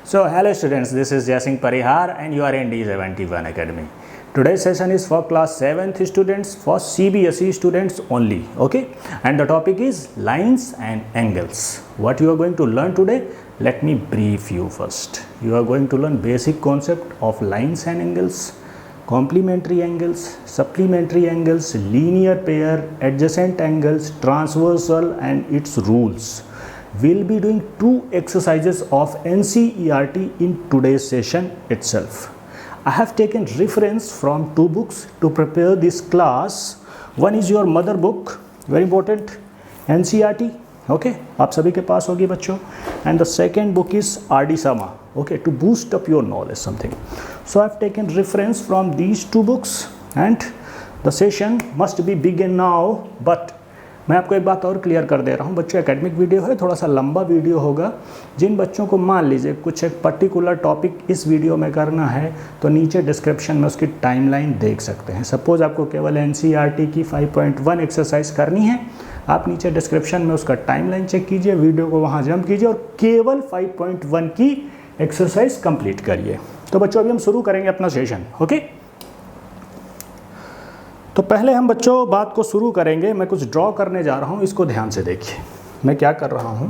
So hello students, this is Jasing Parihar and you are in D71 Academy. Today's session is for class 7th students, for CBSE students only, okay? And the topic is lines and angles. What you are going to learn today? Let me brief you first. You are going to learn basic concept of lines and angles, complementary angles, supplementary angles, linear pair, adjacent angles, transversal and its rules. We'll be doing 2 exercises of NCERT in today's session itself. I have taken reference from 2 books to prepare this class. One is your mother book, very important, NCERT, okay, आप सभी के पास होगी बच्चों. And the second book is R.D. Sama, okay, to boost up your knowledge something. So I've taken reference from these 2 books and the session must be begin now, but मैं आपको एक बात और क्लियर कर दे रहा हूँ बच्चों, एकेडमिक वीडियो है, थोड़ा सा लंबा वीडियो होगा. जिन बच्चों को मान लीजिए कुछ एक पर्टिकुलर टॉपिक इस वीडियो में करना है तो नीचे डिस्क्रिप्शन में उसकी टाइमलाइन देख सकते हैं. सपोज़ आपको केवल NCERT की 5.1 एक्सरसाइज करनी है, आप नीचे डिस्क्रिप्शन में उसका टाइमलाइन चेक कीजिए, वीडियो को वहाँ जंप कीजिए और केवल 5.1 की एक्सरसाइज कंप्लीट करिए. तो बच्चों अभी हम शुरू करेंगे अपना सेशन, ओके. तो पहले हम बच्चों बात को शुरू करेंगे. मैं कुछ ड्रॉ करने जा रहा हूँ, इसको ध्यान से देखिए. मैं क्या कर रहा हूँ,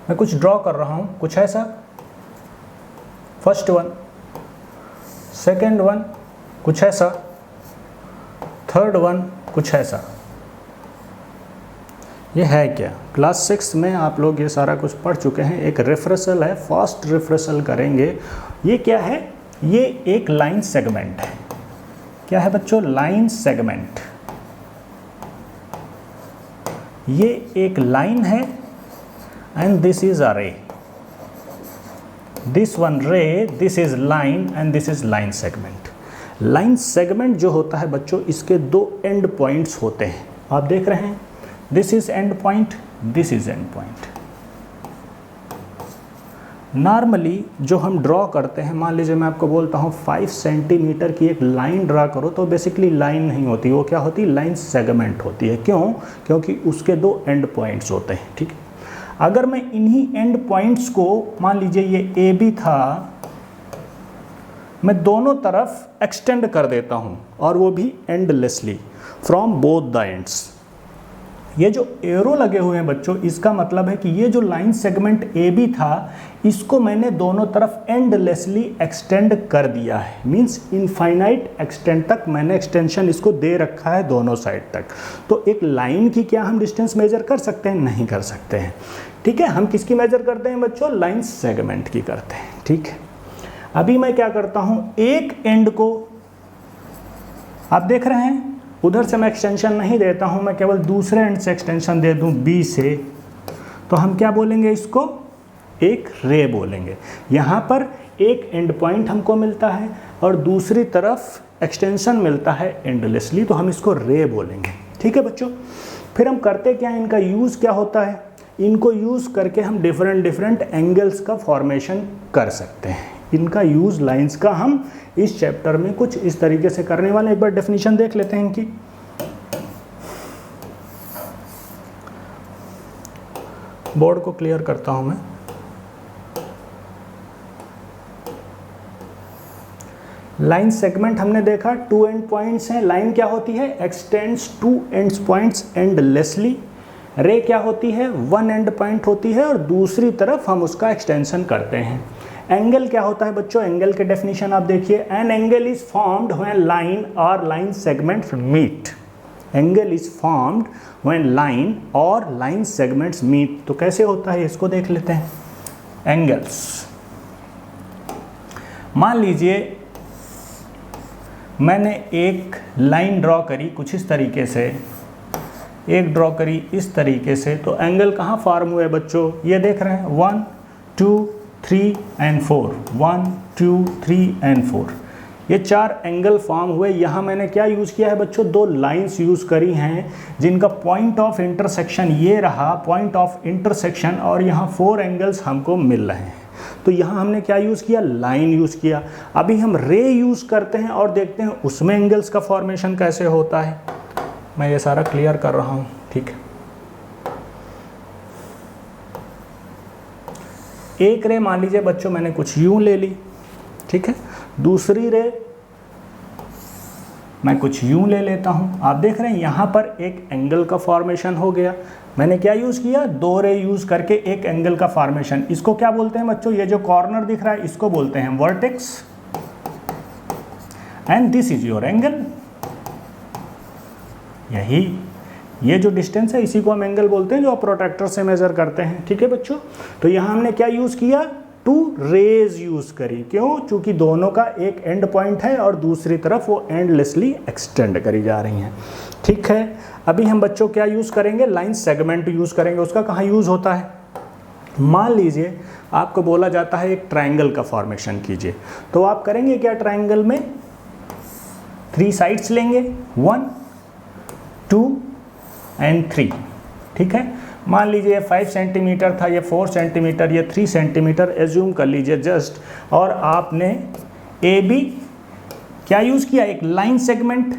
मैं कुछ ड्रॉ कर रहा हूँ, कुछ ऐसा. फर्स्ट वन, सेकंड वन कुछ ऐसा, थर्ड वन कुछ ऐसा. ये है क्या? क्लास 6 में आप लोग ये सारा कुछ पढ़ चुके हैं. एक रिफ्रेशल है, फास्ट रिफ्रेशल करेंगे. ये क्या है? ये एक लाइन सेगमेंट है. क्या है बच्चों? Line segment. ये एक लाइन है एंड दिस इज अ रे. दिस वन रे, this is line and this is line segment. Line segment जो होता है बच्चों, इसके 2 एंड पॉइंट्स होते हैं. आप देख रहे हैं, this is and point, this is and point. Normally जो हम ड्रॉ करते हैं, मान लीजिए मैं आपको बोलता हूँ 5 सेंटीमीटर की एक लाइन ड्रा करो, तो बेसिकली लाइन नहीं होती, वो क्या होती है? लाइन सेगमेंट होती है. क्यों? क्योंकि उसके 2 एंड पॉइंट्स होते हैं. ठीक है. अगर मैं इन्हीं एंड पॉइंट्स को, मान लीजिए ये AB था, मैं दोनों तरफ एक्सटेंड कर देता हूँ और वो भी endlessly from both the ends. ये जो एरो लगे हुए हैं बच्चों, इसका मतलब है कि ये जो लाइन सेगमेंट AB था, इसको मैंने दोनों तरफ एंडलेसली एक्सटेंड कर दिया है. मींस इनफाइनाइट एक्सटेंड तक मैंने एक्सटेंशन इसको दे रखा है दोनों साइड तक. तो एक लाइन की क्या हम डिस्टेंस मेजर कर सकते हैं? नहीं कर सकते हैं. ठीक है. हम किसकी मेजर करते हैं बच्चों? लाइन सेगमेंट की करते हैं. ठीक है. अभी मैं क्या करता हूँ, एक एंड को आप देख रहे हैं, उधर से मैं एक्सटेंशन नहीं देता हूं, मैं केवल दूसरे एंड से एक्सटेंशन दे दूं B से, तो हम क्या बोलेंगे? इसको एक रे बोलेंगे. यहाँ पर एक एंड पॉइंट हमको मिलता है और दूसरी तरफ एक्सटेंशन मिलता है एंडलेसली, तो हम इसको रे बोलेंगे. ठीक है बच्चों. फिर हम करते क्या हैं, इनका यूज़ क्या होता है? इनको यूज़ करके हम डिफरेंट एंगल्स का फॉर्मेशन कर सकते हैं. इनका यूज़ लाइंस का हम इस चैप्टर में कुछ इस तरीके से करने वाले. एक बार डेफिनेशन देख लेते हैं इनकी. बोर्ड को क्लियर करता हूं मैं. लाइन सेगमेंट हमने देखा, 2 एंड पॉइंट्स हैं. लाइन क्या होती है? X tends 2 and points endlessly. रे क्या होती है? 1 एंड पॉइंट होती है और दूसरी तरफ हम उसका एक्सटेंशन करते हैं. एंगल क्या होता है बच्चों? एंगल के डेफिनेशन आप देखिए. An angle is formed when line or line segments meet. Angle is formed when line or line segments meet. तो कैसे होता है इसको देख लेते हैं. एंगल्स, मान लीजिए मैंने एक लाइन ड्रॉ करी कुछ इस तरीके से, एक ड्रॉ करी इस तरीके से, तो एंगल कहाँ फॉर्म हुए बच्चों? ये देख रहे हैं, 1 2 3 and 4, 1 2 3 and 4. ये 4 एंगल फॉर्म हुए. यहाँ मैंने क्या यूज़ किया है बच्चों? 2 लाइंस यूज़ करी हैं जिनका पॉइंट ऑफ इंटरसेक्शन ये रहा, पॉइंट ऑफ इंटरसेक्शन, और यहाँ 4 एंगल्स हमको मिल रहे हैं. तो यहाँ हमने क्या यूज़ किया? लाइन यूज़ किया. अभी हम रे यूज़ करते हैं और देखते हैं उसमें एंगल्स का फॉर्मेशन कैसे होता है. मैं ये सारा क्लियर कर रहा हूँ. ठीक है. एक रे मान लीजिए बच्चों मैंने कुछ यूं ले ली, ठीक है, दूसरी रे मैं कुछ यूं ले लेता हूं। आप देख रहे हैं यहाँ पर एक एंगल का फॉर्मेशन हो गया। मैंने क्या यूज़ किया, दो रे यूज़ करके एक एंगल का फॉर्मेशन। इसको क्या बोलते हैं बच्चों, ये जो कॉर्नर दिख रहा है इसको बोलते हैं vertex, and this is your angle. यही ये जो डिस्टेंस है इसी को हम एंगल बोलते हैं, जो आप प्रोट्रैक्टर से मेजर करते हैं, ठीक है बच्चों। तो यहाँ हमने क्या यूज़ किया, टू रेज यूज़ करी। क्यों, चूंकि दोनों का एक एंड पॉइंट है और दूसरी तरफ वो एंडलेसली एक्सटेंड करी जा रही हैं, ठीक है। अभी हम बच्चों क्या यूज़ करेंगे, लाइन सेगमेंट यूज़ करेंगे। उसका कहाँ यूज़ होता है, मान लीजिए आपको बोला जाता है एक ट्रायंगल का फॉर्मेशन कीजिए, तो आप करेंगे क्या, ट्रायंगल में 3 साइड्स लेंगे, 1 2 एंड 3, ठीक है। मान लीजिए ये 5 सेंटीमीटर था, ये 4 सेंटीमीटर, ये 3 सेंटीमीटर एज्यूम कर लीजिए जस्ट। और आपने ए बी क्या यूज़ किया, एक लाइन सेगमेंट,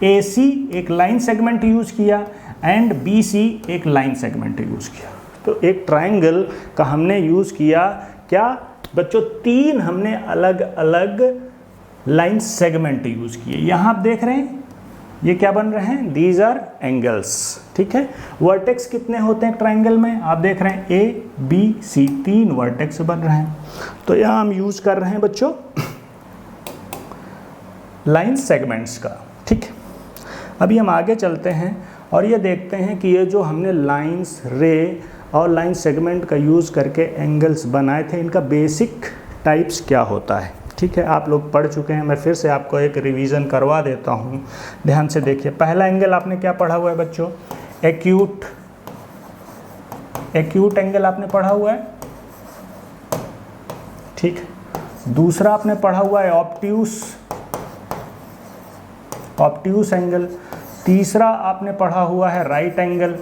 ए सी एक लाइन सेगमेंट यूज़ किया, एंड बी सी एक लाइन सेगमेंट यूज़ किया। तो एक ट्रायंगल का हमने यूज़ किया क्या बच्चों, 3 हमने अलग अलग लाइन सेगमेंट यूज़ किए। यहाँ आप देख रहे हैं ये क्या बन रहे हैं, दीज आर एंगल्स, ठीक है। वर्टेक्स कितने होते हैं ट्रायंगल में, आप देख रहे हैं ए बी सी, 3 वर्टेक्स बन रहे हैं। तो यहाँ हम यूज़ कर रहे हैं बच्चों लाइन सेगमेंट्स का, ठीक है। अभी हम आगे चलते हैं और ये देखते हैं कि ये जो हमने लाइंस, रे और लाइन सेगमेंट का यूज़ करके एंगल्स बनाए थे, इनका बेसिक टाइप्स क्या होता है, ठीक है। आप लोग पढ़ चुके हैं, मैं फिर से आपको एक रिवीजन करवा देता हूँ। ध्यान से देखिए, पहला एंगल आपने क्या पढ़ा हुआ है बच्चों, एक्यूट, एक्यूट एंगल आपने पढ़ा हुआ है, ठीक है। दूसरा आपने पढ़ा हुआ है ऑब्ट्यूस, ऑब्ट्यूस एंगल। तीसरा आपने पढ़ा हुआ है राइट एंगल।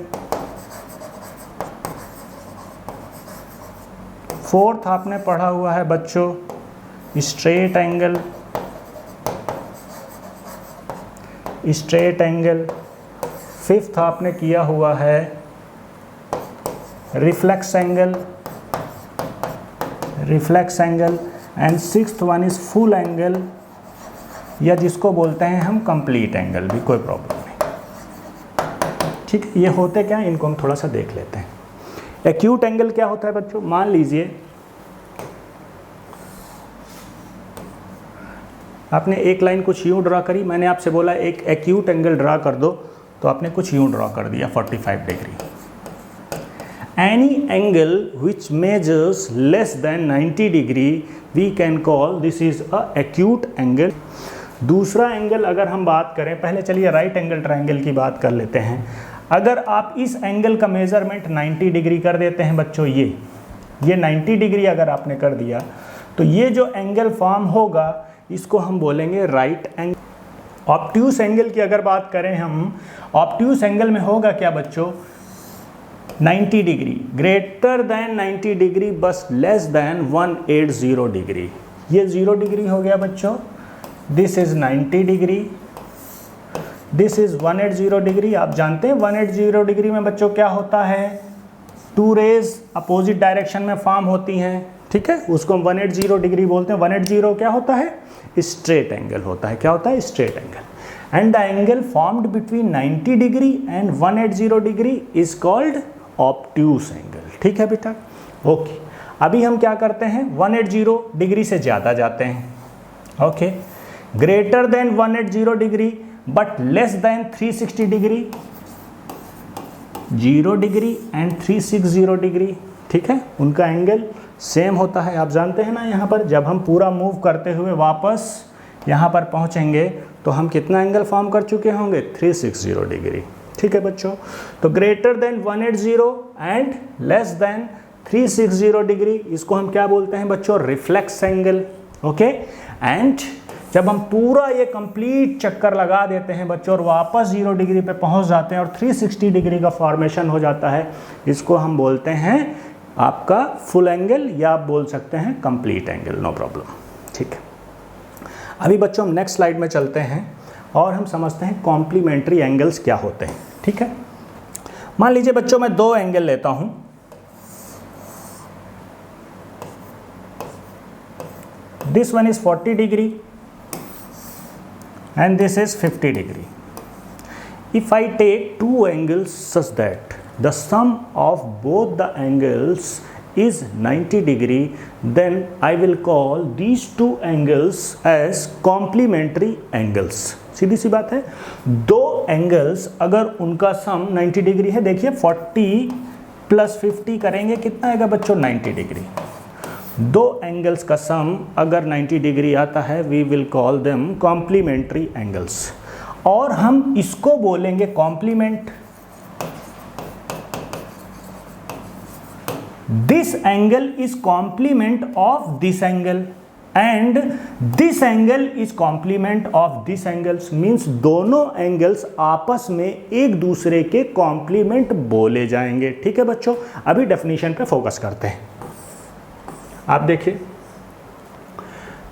फोर्थ आपने पढ़ा हुआ है बच्चों straight angle, straight angle. Fifth आपने किया हुआ है reflex angle, reflex angle. And sixth one is full angle, या जिसको बोलते हैं हम कंप्लीट एंगल भी, कोई प्रॉब्लम नहीं, ठीक है। ये होते क्या हैं, इनको हम थोड़ा सा देख लेते हैं। एक्यूट एंगल क्या होता है बच्चों, मान लीजिए आपने एक लाइन कुछ यूँ ड्रा करी, मैंने आपसे बोला एक एक्यूट एंगल ड्रा कर दो, तो आपने कुछ यूँ ड्रा कर दिया 45 degree. Any angle which measures less than 90 degree we can call this is a acute angle. दूसरा एंगल अगर हम बात करें, पहले चलिए राइट एंगल ट्रायंगल की बात कर लेते हैं। अगर आप इस एंगल का मेजरमेंट 90 डिग्री कर देते हैं बच्चों, ये 90 डिग्री अगर आपने कर दिया, तो ये जो एंगल फॉर्म होगा इसको हम बोलेंगे राइट एंगल। ऑब्ट्यूस एंगल की अगर बात करें हम, ऑब्ट्यूस एंगल में होगा क्या बच्चों, 90 डिग्री, ग्रेटर देन 90 डिग्री बस लेस देन 180 डिग्री। ये 0 डिग्री हो गया बच्चों, this is 90 degree, this is 180 degree. आप जानते हैं 180 डिग्री में बच्चों क्या होता है, 2 रेज अपोजिट डायरेक्शन में फॉर्म होती हैं, ठीक है। उसको हम 180 डिग्री बोलते हैं। 180 क्या होता है, स्ट्रेट एंगल होता है। क्या होता है, straight angle. And the angle formed between 90 degree and 180 degree is called obtuse angle, ठीक है बेटा, ओके। अभी हम क्या करते हैं, 180 डिग्री से ज़्यादा जाते हैं, okay. Greater than 180 degree but less than 360 degree, 0 degree and 360 degree, ठीक है। उनका एंगल सेम होता है। आप जानते हैं ना, यहाँ पर जब हम पूरा मूव करते हुए वापस यहाँ पर पहुँचेंगे तो हम कितना एंगल फॉर्म कर चुके होंगे, 360 डिग्री, ठीक है बच्चों। तो greater than 180 and less than 360 degree, इसको हम क्या बोलते हैं बच्चों, रिफ्लेक्स एंगल, ओके। एंड जब हम पूरा ये कंप्लीट चक्कर लगा देते हैं बच्चों और वापस 0 डिग्री पे पहुंच जाते हैं और 360 डिग्री का फॉर्मेशन हो जाता है, इसको हम बोलते हैं आपका फुल एंगल, या आप बोल सकते हैं कंप्लीट एंगल, नो प्रॉब्लम, ठीक है। अभी बच्चों हम नेक्स्ट स्लाइड में चलते हैं और हम समझते हैं कॉम्प्लीमेंट्री एंगल्स क्या होते हैं, ठीक है। मान लीजिए बच्चों मैं 2 एंगल लेता हूं, This one is 40 degree and this is 50 degree. If I take two angles such that the sum of both the angles is 90 degree, then I will call these two angles as complementary angles. सीधी सी बात है, दो angles अगर उनका सम 90 degree है, देखिए 40 plus 50 करेंगे कितना आएगा बच्चों, 90 डिग्री। दो एंगल्स का सम अगर 90 डिग्री आता है, we will call them complementary angles. और हम इसको बोलेंगे complement. This angle is complement of this angle and this angle is complement of this angles, means दोनों एंगल्स आपस में एक दूसरे के कॉम्प्लीमेंट बोले जाएंगे। ठीक है बच्चों, अभी डेफिनेशन पे फोकस करते हैं। आप देखिए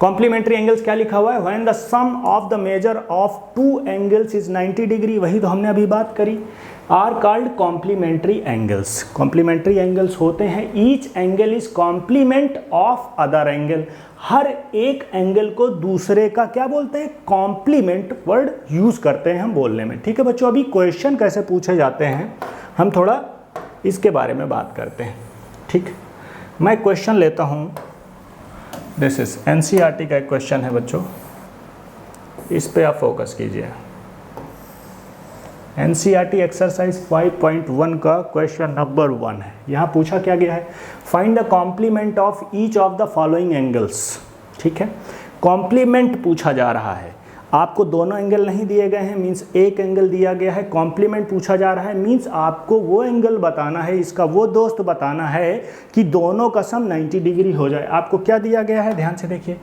कॉम्प्लीमेंट्री एंगल्स क्या लिखा हुआ है, when the sum of the measure of two angles is 90 degree, वही तो हमने अभी बात करी, are called complementary angles. Complementary angles होते हैं each angle is complement of other angle, हर एक एंगल को दूसरे का क्या बोलते हैं, कॉम्प्लीमेंट वर्ड यूज करते हैं हम बोलने में। ठीक है बच्चों, अभी क्वेश्चन कैसे पूछे जाते हैं हम थोड़ा इसके बारे में बात करते हैं। ठीक, मैं क्वेश्चन लेता हूँ, दिस इज एनसीईआरटी का एक क्वेश्चन है बच्चों, इस पे आप फोकस कीजिए। एनसीईआरटी एक्सरसाइज 5.1 का क्वेश्चन नंबर 1 है। यहाँ पूछा क्या गया है, find the complement of each of the following angles. ठीक है, कॉम्प्लीमेंट पूछा जा रहा है, आपको दोनों एंगल नहीं दिए गए हैं, मीन्स एक एंगल दिया गया है। कॉम्प्लीमेंट पूछा जा रहा है, मीन्स आपको वो एंगल बताना है, इसका वो दोस्त बताना है कि दोनों का सम 90 डिग्री हो जाए। आपको क्या दिया गया है, ध्यान से देखिए,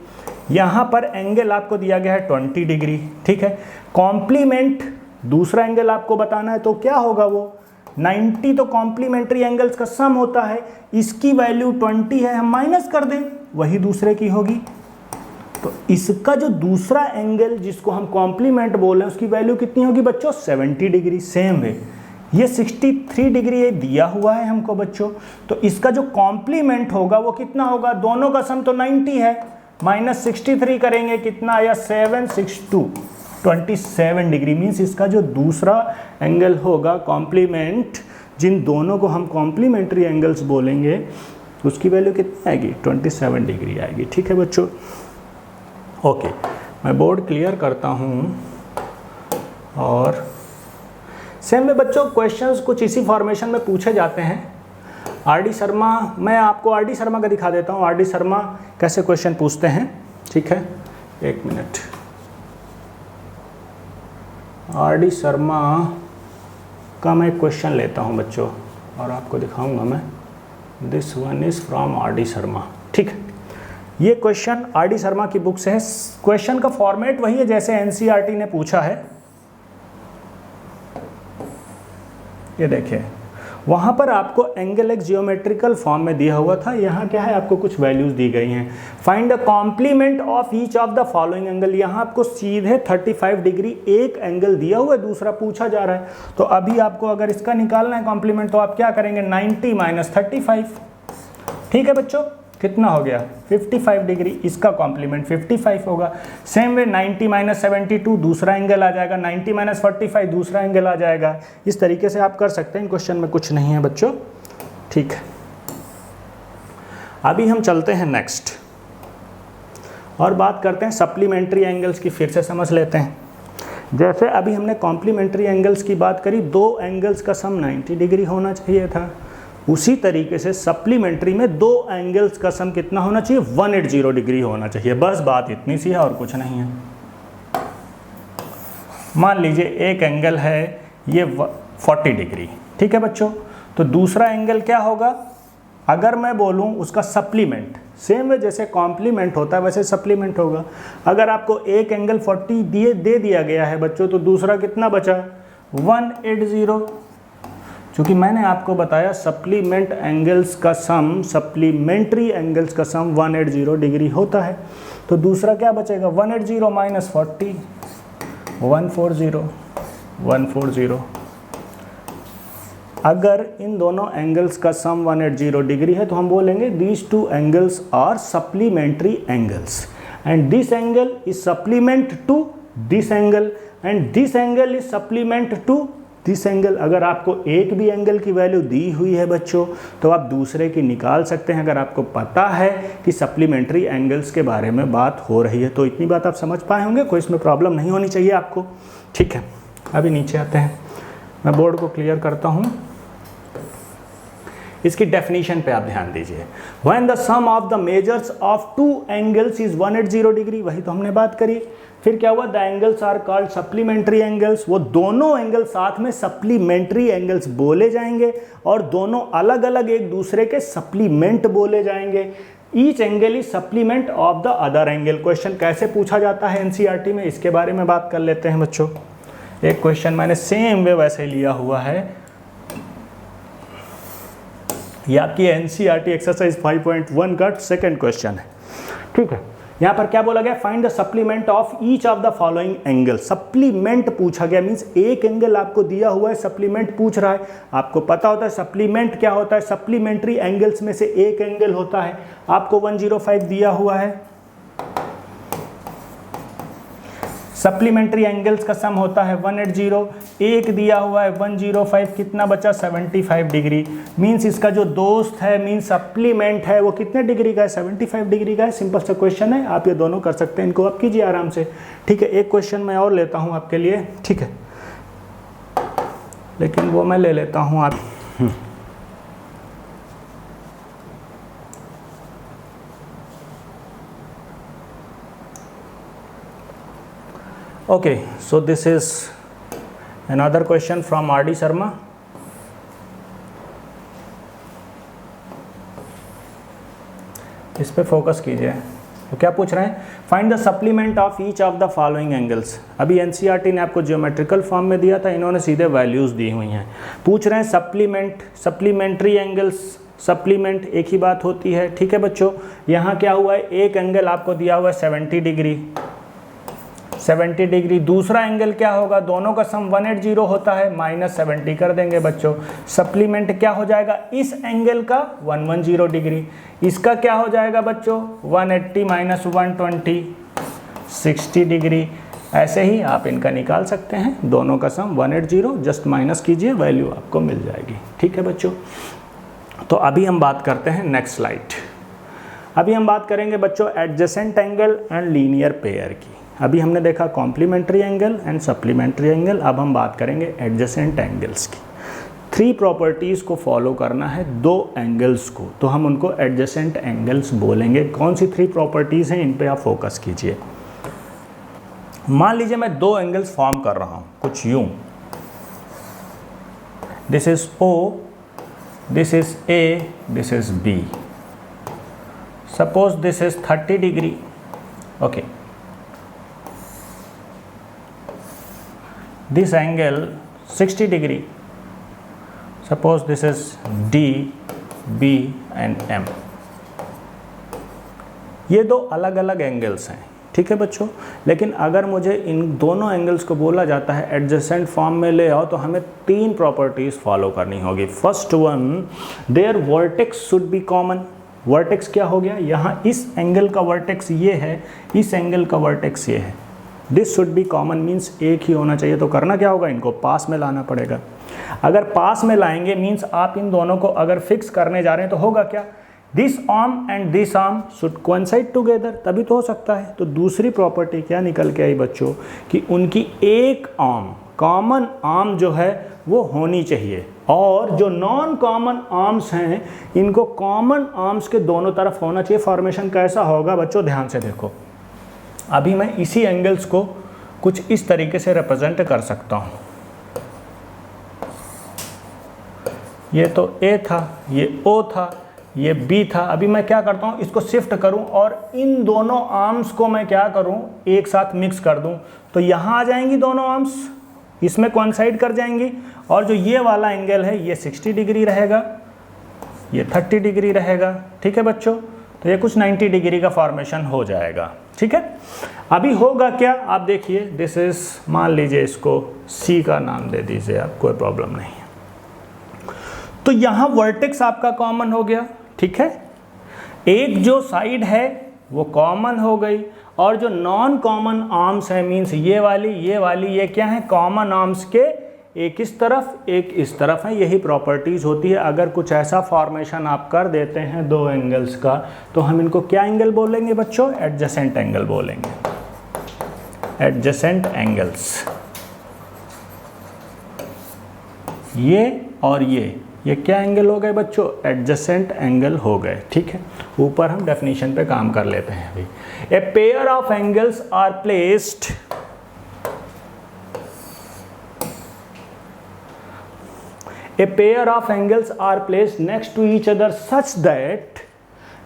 यहाँ पर एंगल आपको दिया गया है 20 डिग्री। ठीक है, कॉम्प्लीमेंट दूसरा एंगल आपको बताना है, तो क्या होगा वो 90, तो कॉम्प्लीमेंट्री एंगल्स का सम होता है, इसकी वैल्यू 20 है, हम माइनस कर दें, वही दूसरे की होगी। तो इसका जो दूसरा एंगल जिसको हम कॉम्प्लीमेंट बोल रहे हैं, उसकी वैल्यू कितनी होगी बच्चों, 70 डिग्री। सेम है, ये 63 डिग्री ये दिया हुआ है हमको बच्चों, तो इसका जो कॉम्प्लीमेंट होगा वो कितना होगा, दोनों का सम तो 90 है, माइनस 63 करेंगे, कितना आया 762, 27 डिग्री। मीन्स इसका जो दूसरा एंगल होगा कॉम्प्लीमेंट, जिन दोनों को हम कॉम्प्लीमेंट्री एंगल्स बोलेंगे, उसकी वैल्यू कितनी आएगी, 27 डिग्री आएगी। ठीक है बच्चों, ओके, मैं बोर्ड क्लियर करता हूँ। और सेम में बच्चों क्वेश्चंस कुछ इसी फॉर्मेशन में पूछे जाते हैं। आर.डी. शर्मा, मैं आपको आर.डी. शर्मा का दिखा देता हूँ, आर.डी. शर्मा कैसे क्वेश्चन पूछते हैं। ठीक है, एक मिनट, आर.डी. शर्मा का मैं क्वेश्चन लेता हूँ बच्चों और आपको दिखाऊंगा मैं। This one is from RD. Sharma. ठीक है, ये क्वेश्चन आर.डी. शर्मा की बुक से है। क्वेश्चन का फॉर्मेट वही है जैसे एनसीईआरटी ने पूछा है। ये देखिए, वहाँ पर आपको एंगल एक जियोमेट्रिकल फॉर्म में दिया हुआ था, यहाँ क्या है, आपको कुछ वैल्यूज दी गई हैं। Find the complement of each of the following angle, यहाँ आपको सीधे 35 डिग्री एक एंगल दिया हुआ है, दूसरा पूछा जा रहा है। तो अभी आपको अगर इसका निकालना है कॉम्प्लीमेंट, तो आप क्या करेंगे, 90 माइनस 35। ठीक है बच्चों, कितना हो गया, 55 डिग्री, इसका कॉम्प्लीमेंट 55 होगा। सेम वे 90 माइनस 72 दूसरा एंगल आ जाएगा, 90 माइनस 45 दूसरा एंगल आ जाएगा। इस तरीके से आप कर सकते हैं, क्वेश्चन में कुछ नहीं है बच्चों। ठीक है, अभी हम चलते हैं नेक्स्ट और बात करते हैं सप्लीमेंट्री एंगल्स की। फिर से समझ लेते हैं, जैसे अभी हमने कॉम्प्लीमेंट्री एंगल्स की बात करी, दो एंगल्स का सम 90 डिग्री होना चाहिए था, उसी तरीके से सप्लीमेंट्री में दो एंगल्स का सम कितना होना चाहिए, 180 डिग्री होना चाहिए। बस बात इतनी सी है और कुछ नहीं है। मान लीजिए एक एंगल है ये 40 डिग्री। ठीक है बच्चों, तो दूसरा एंगल क्या होगा, अगर मैं बोलूं उसका सप्लीमेंट, सेम वे जैसे कॉम्प्लीमेंट होता है वैसे सप्लीमेंट होगा। अगर आपको एक एंगल 40 दे दिया गया है बच्चों, तो दूसरा कितना बचा, 180। क्योंकि मैंने आपको बताया सप्लीमेंट एंगल्स का सम, सप्लीमेंट्री एंगल्स का सम 180 डिग्री होता है। तो दूसरा क्या बचेगा, 180 माइनस 40, 140। अगर इन दोनों एंगल्स का सम 180 डिग्री है तो हम बोलेंगे these two angles are supplementary angles. and this angle is supplement to this angle and this angle is supplement to this angle। अगर आपको एक भी एंगल की वैल्यू दी हुई है बच्चों तो आप दूसरे की निकाल सकते हैं, अगर आपको पता है कि सप्लीमेंट्री एंगल्स के बारे में बात हो रही है। तो इतनी बात आप समझ पाए होंगे, कोई इसमें प्रॉब्लम नहीं होनी चाहिए आपको, ठीक है। अभी नीचे आते हैं, मैं बोर्ड को क्लियर करता हूँ। इसकी डेफिनेशन पे आप ध्यान दीजिए। When the sum of the measures of two angles is 180 degree, वही तो हमने बात करी। फिर क्या हुआ, the angles are called supplementary angles, वो दोनों एंगल साथ में सप्लीमेंट्री एंगल्स बोले जाएंगे और दोनों अलग अलग एक दूसरे के सप्लीमेंट बोले जाएंगे। Each angle is supplement of the other angle. Question कैसे पूछा जाता है एनसीईआरटी में, इसके बारे में बात कर लेते हैं बच्चों। एक क्वेश्चन मैंने सेम वे वैसे लिया हुआ है, ये आपकी एनसीईआरटी एक्सरसाइज 5.1 का सेकंड क्वेश्चन है, ठीक है। यहाँ पर क्या बोला गया, find the supplement of each of the following angle. Supplement पूछा गया, मींस एक एंगल आपको दिया हुआ है, सप्लीमेंट पूछ रहा है। आपको पता होता है सप्लीमेंट क्या होता है, सप्लीमेंट्री एंगल्स में से एक एंगल होता है। आपको 105 दिया हुआ है, सप्लीमेंट्री एंगल्स का सम होता है 180, एक दिया हुआ है 105, कितना बचा 75 डिग्री। मींस इसका जो दोस्त है मींस सप्लीमेंट है वो कितने डिग्री का है, 75 डिग्री का है। सिंपल सा क्वेश्चन है, आप ये दोनों कर सकते हैं, इनको आप कीजिए आराम से, ठीक है। एक क्वेश्चन मैं और लेता हूँ आपके लिए, ठीक है, लेकिन वो मैं ले लेता हूँ आप Okay, so this is another question from R.D. Sharma. इस पे फोकस कीजिए। तो क्या पूछ रहे हैं, find the supplement of each of the following angles. अभी एनसीईआरटी ने आपको ज्योमेट्रिकल फॉर्म में दिया था, इन्होंने सीधे वैल्यूज दी हुई हैं। पूछ रहे हैं सप्लीमेंट, सप्लीमेंट्री एंगल्स, सप्लीमेंट एक ही बात होती है, ठीक है बच्चों। यहाँ क्या हुआ है, एक एंगल आपको दिया हुआ है 70 डिग्री, 70 डिग्री। दूसरा एंगल क्या होगा, दोनों का सम 180 होता है, -70 कर देंगे बच्चों। सप्लीमेंट क्या हो जाएगा, इस एंगल का 110 डिग्री, इसका क्या हो जाएगा बच्चों 180 - 120 60 डिग्री। ऐसे ही आप इनका निकाल सकते हैं, दोनों का सम 180, जस्ट माइनस कीजिए, वैल्यू आपको मिल जाएगी, ठीक है बच्चों। तो अभी हम बात करते हैं नेक्स्ट स्लाइड। अभी हम बात करेंगे बच्चों adjacent angle and linear pair की। अभी हमने देखा complementary angle and supplementary angle, अब हम बात करेंगे एडजेसेंट एंगल्स की। 3 प्रॉपर्टीज़ को फॉलो करना है, 2 एंगल्स को, तो हम उनको एडजेसेंट एंगल्स बोलेंगे। कौन सी 3 प्रॉपर्टीज़ हैं, इन पे आप फोकस कीजिए। मान लीजिए मैं 2 एंगल्स फॉर्म कर रहा हूँ कुछ यूं, this is O, this is A, this is B। Suppose this is 30 degree, okay. This angle 60 degree. Suppose this is D, B and M. ये 2 अलग अलग एंगल्स हैं, ठीक है बच्चों। लेकिन अगर मुझे इन दोनों एंगल्स को बोला जाता है एडजेसेंट फॉर्म में ले आओ, तो हमें 3 प्रॉपर्टीज फॉलो करनी होगी। First one, there vertex should be common. Vertex क्या हो गया, यहाँ इस एंगल का वर्टेक्स ये है, इस एंगल का वर्टेक्स ये है। This should be common means एक ही होना चाहिए। तो करना क्या होगा, इनको पास में लाना पड़ेगा। अगर पास में लाएंगे मीन्स आप इन दोनों को अगर फिक्स करने जा रहे हैं तो होगा क्या, this arm and this arm should coincide together, तभी तो हो सकता है। तो दूसरी प्रॉपर्टी क्या निकल के आई बच्चों, कि उनकी एक आर्म, कॉमन आर्म जो है वो होनी चाहिए, और जो नॉन कॉमन आर्म्स हैं इनको कॉमन आर्म्स के दोनों तरफ होना चाहिए। फॉर्मेशन कैसा होगा बच्चों, ध्यान से देखो। अभी मैं इसी एंगल्स को कुछ इस तरीके से रिप्रेजेंट कर सकता हूँ। ये तो A था, ये O था, ये B था। अभी मैं क्या करता हूँ, इसको शिफ्ट करूँ और इन दोनों आर्म्स को मैं क्या करूँ, एक साथ मिक्स कर दूँ। तो यहाँ आ जाएंगी दोनों आर्म्स, इसमें कोइंसाइड कर जाएंगी, और जो ये वाला एंगल है ये 60 डिग्री रहेगा, ये 30 डिग्री रहेगा, ठीक है बच्चों। तो ये कुछ 90 डिग्री का फॉर्मेशन हो जाएगा, ठीक है। अभी होगा क्या, आप देखिए, दिस इज, मान लीजिए इसको C का नाम दे दीजिए आप, कोई प्रॉब्लम नहीं है। तो यहाँ वर्टेक्स आपका कॉमन हो गया, ठीक है। एक जो साइड है वो कॉमन हो गई, और जो नॉन कॉमन आर्म्स है मीन्स ये वाली ये क्या है, कॉमन आर्म्स के एक इस तरफ एक इस तरफ है, यही प्रॉपर्टीज होती है। अगर कुछ ऐसा फॉर्मेशन आप कर देते हैं दो एंगल्स का, तो हम इनको क्या एंगल बोलेंगे बच्चों, एडजेसेंट एंगल बोलेंगे, एडजेसेंट एंगल्स। ये और ये क्या एंगल हो गए बच्चों, एडजेसेंट एंगल हो गए। ठीक है, ऊपर हम डेफिनेशन पे काम कर लेते हैं अभी। A pair of angles are placed, a pair of angles are placed next to each other such that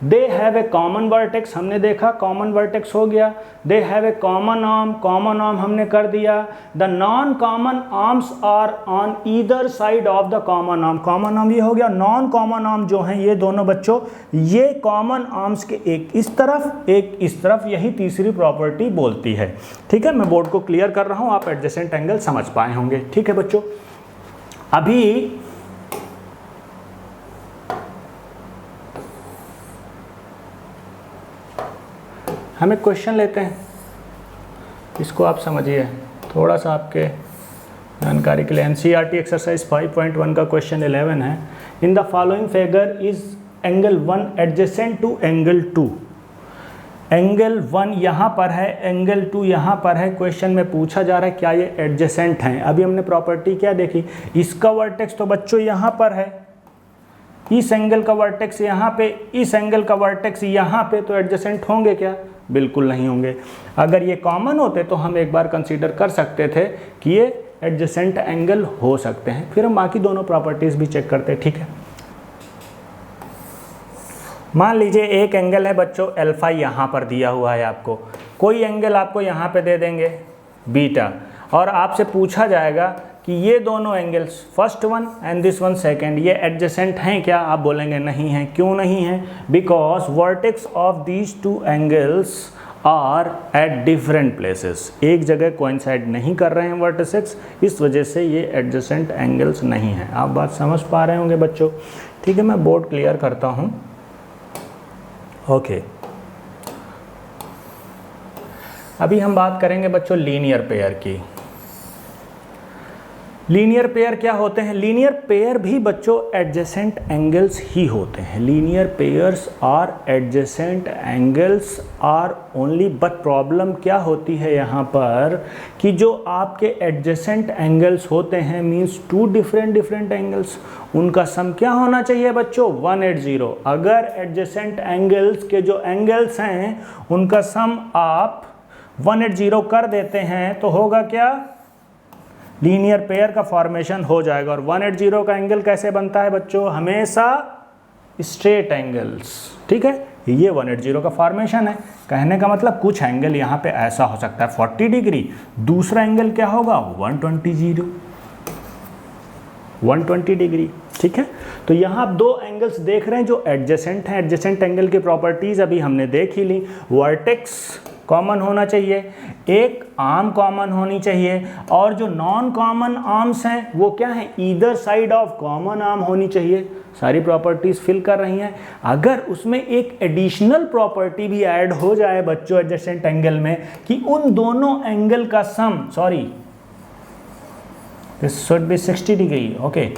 they have a common vertex, हमने देखा common vertex हो गया, they have a common arm हमने कर दिया, the non common arms are on either side of the common arm ये हो गया। non common arm जो हैं ये दोनों बच्चों, ये common arms के एक इस तरफ एक इस तरफ, यही तीसरी प्रॉपर्टी बोलती है। ठीक है, मैं बोर्ड को क्लियर कर रहा हूँ, आप एडजेसेंट एंगल समझ पाए होंगे। ठीक है बच्चों, अभी हम एक क्वेश्चन लेते हैं, इसको आप समझिए थोड़ा सा आपके जानकारी के लिए। एनसीईआरटी एक्सरसाइज 5.1 का क्वेश्चन 11 है। In the following figure is angle 1 adjacent to angle 2। Angle 1 यहाँ पर है, एंगल 2 यहाँ पर है। क्वेश्चन में पूछा जा रहा है क्या ये एडजेसेंट हैं। अभी हमने प्रॉपर्टी क्या देखी, इसका वर्टेक्स तो बच्चों यहाँ पर है, इस एंगल का वर्टेक्स यहाँ पे, इस एंगल का वर्टेक्स यहाँ पे, तो एडजेसेंट होंगे क्या, बिल्कुल नहीं होंगे। अगर ये कॉमन होते तो हम एक बार कंसीडर कर सकते थे कि ये एडजेसेंट एंगल हो सकते हैं, फिर हम बाकी दोनों प्रॉपर्टीज भी चेक करते हैं। ठीक है, मान लीजिए एक एंगल है बच्चों अल्फा, यहाँ पर दिया हुआ है आपको, कोई एंगल आपको यहाँ पे दे देंगे बीटा, और आपसे पूछा जाएगा कि ये दोनों angles first one and this one second, ये एडजेसेंट हैं क्या, आप बोलेंगे नहीं हैं। क्यों नहीं हैं, because vertex of these two angles are at different places, एक जगह कोइंसाइड नहीं कर रहे हैं वर्टिसेस, इस वजह से ये एडजेसेंट एंगल्स नहीं हैं। आप बात समझ पा रहे होंगे बच्चों। ठीक है, मैं बोर्ड क्लियर करता हूँ। ओके, अभी हम बात करेंगे बच्चों लीनियर पेयर की। लीनियर पेयर क्या होते हैं, लीनियर पेयर भी बच्चों एडजेसेंट एंगल्स ही होते हैं। Linear pairs are adjacent angles are only, but problem क्या होती है यहाँ पर कि जो आपके एडजेसेंट एंगल्स होते हैं मींस टू डिफरेंट एंगल्स, उनका सम क्या होना चाहिए बच्चों, 180। अगर एडजेसेंट एंगल्स के जो एंगल्स हैं उनका सम आप 180 कर देते हैं तो होगा क्या, लीनियर पेयर का फॉर्मेशन हो जाएगा। और 180 का एंगल कैसे बनता है बच्चों, हमेशा स्ट्रेट एंगल्स। ठीक है, ये 180 का फॉर्मेशन है। कहने का मतलब कुछ एंगल यहाँ पे ऐसा हो सकता है 40 डिग्री, दूसरा एंगल क्या होगा 120 डिग्री। ठीक है, तो यहाँ आप दो एंगल्स देख रहे हैं जो एडजेसेंट हैं। एडजेसेंट एंगल की प्रॉपर्टीज अभी हमने देख ही ली। वर्टेक्स कॉमन होना चाहिए, एक आर्म कॉमन होनी चाहिए, और जो नॉन कॉमन आर्म्स हैं वो क्या है, either side of common arm होनी चाहिए। सारी प्रॉपर्टीज फिल कर रही हैं। अगर उसमें एक एडिशनल प्रॉपर्टी भी ऐड हो जाए बच्चों एडजेसेंट एंगल में कि उन दोनों एंगल का sum, sorry this should be 60 degree, okay,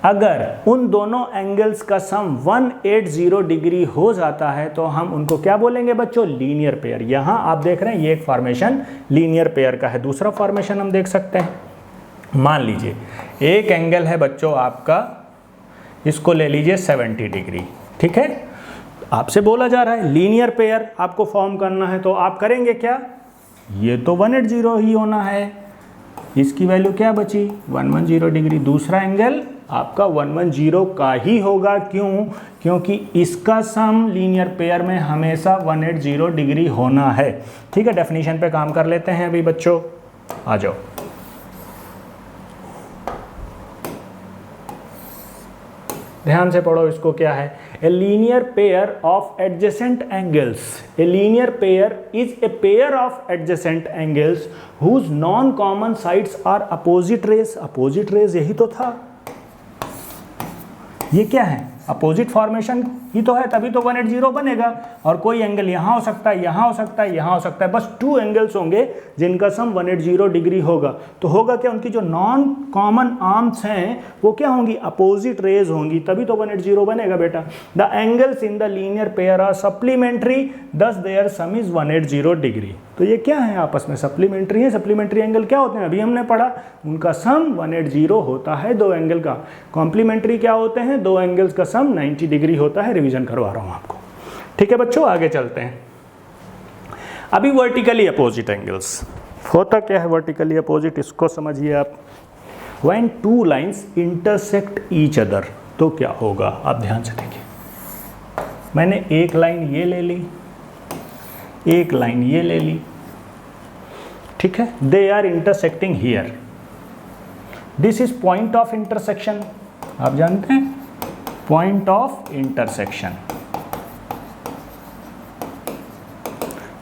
अगर उन दोनों एंगल्स का सम 180 डिग्री हो जाता है तो हम उनको क्या बोलेंगे बच्चों, लीनियर पेयर। यहाँ आप देख रहे हैं ये एक फॉर्मेशन लीनियर पेयर का है। दूसरा फॉर्मेशन हम देख सकते हैं, मान लीजिए एक एंगल है बच्चों आपका, इसको ले लीजिए 70 डिग्री। ठीक है, आपसे बोला जा रहा है लीनियर पेयर आपको फॉर्म करना है, तो आप करेंगे क्या, ये तो 180 ही होना है, इसकी वैल्यू क्या बची 110 डिग्री। दूसरा एंगल आपका 110 का ही होगा, क्यों, क्योंकि इसका सम लीनियर पेयर में हमेशा 180 डिग्री होना है। ठीक है, डेफिनेशन पे काम कर लेते हैं अभी बच्चों, आ जाओ। ध्यान से पढ़ो इसको, क्या है, a linear pair of adjacent angles, a linear pair is a pair of adjacent angles whose non common sides are opposite rays. Opposite rays यही तो था, ये क्या है, अपोजिट फॉर्मेशन ही तो है, तभी तो 180 बनेगा। और कोई एंगल यहाँ हो सकता है, यहाँ हो सकता है, यहाँ हो सकता है, बस 2 एंगल्स होंगे जिनका सम 180 डिग्री होगा। तो होगा क्या, उनकी जो नॉन कॉमन आर्म्स हैं वो क्या होंगी, अपोजिट रेज होंगी, तभी तो 180 बनेगा बेटा। The angles in the linear pair are supplementary, thus their sum is 180 degree. तो ये क्या है, आपस में सप्लीमेंट्री है। सप्लीमेंट्री एंगल क्या होते हैं, अभी हमने पढ़ा, उनका सम 180 होता है दो एंगल का। कॉम्प्लीमेंट्री क्या होते हैं, दो एंगल्स का सम 90 डिग्री होता है। रिवीजन करवा रहा हूं आपको, ठीक है बच्चों। आगे चलते हैं। अभी वर्टिकली अपोजिट एंगल्स होता क्या है, वर्टिकली अपोजिट इसको समझिए आप। When two lines intersect each other, तो क्या होगा, आप ध्यान से देखिए। मैंने एक लाइन ये ले ली, एक लाइन ये ले ली, ठीक है। They are intersecting here, this is point of intersection. आप जानते हैं पॉइंट ऑफ इंटरसेक्शन,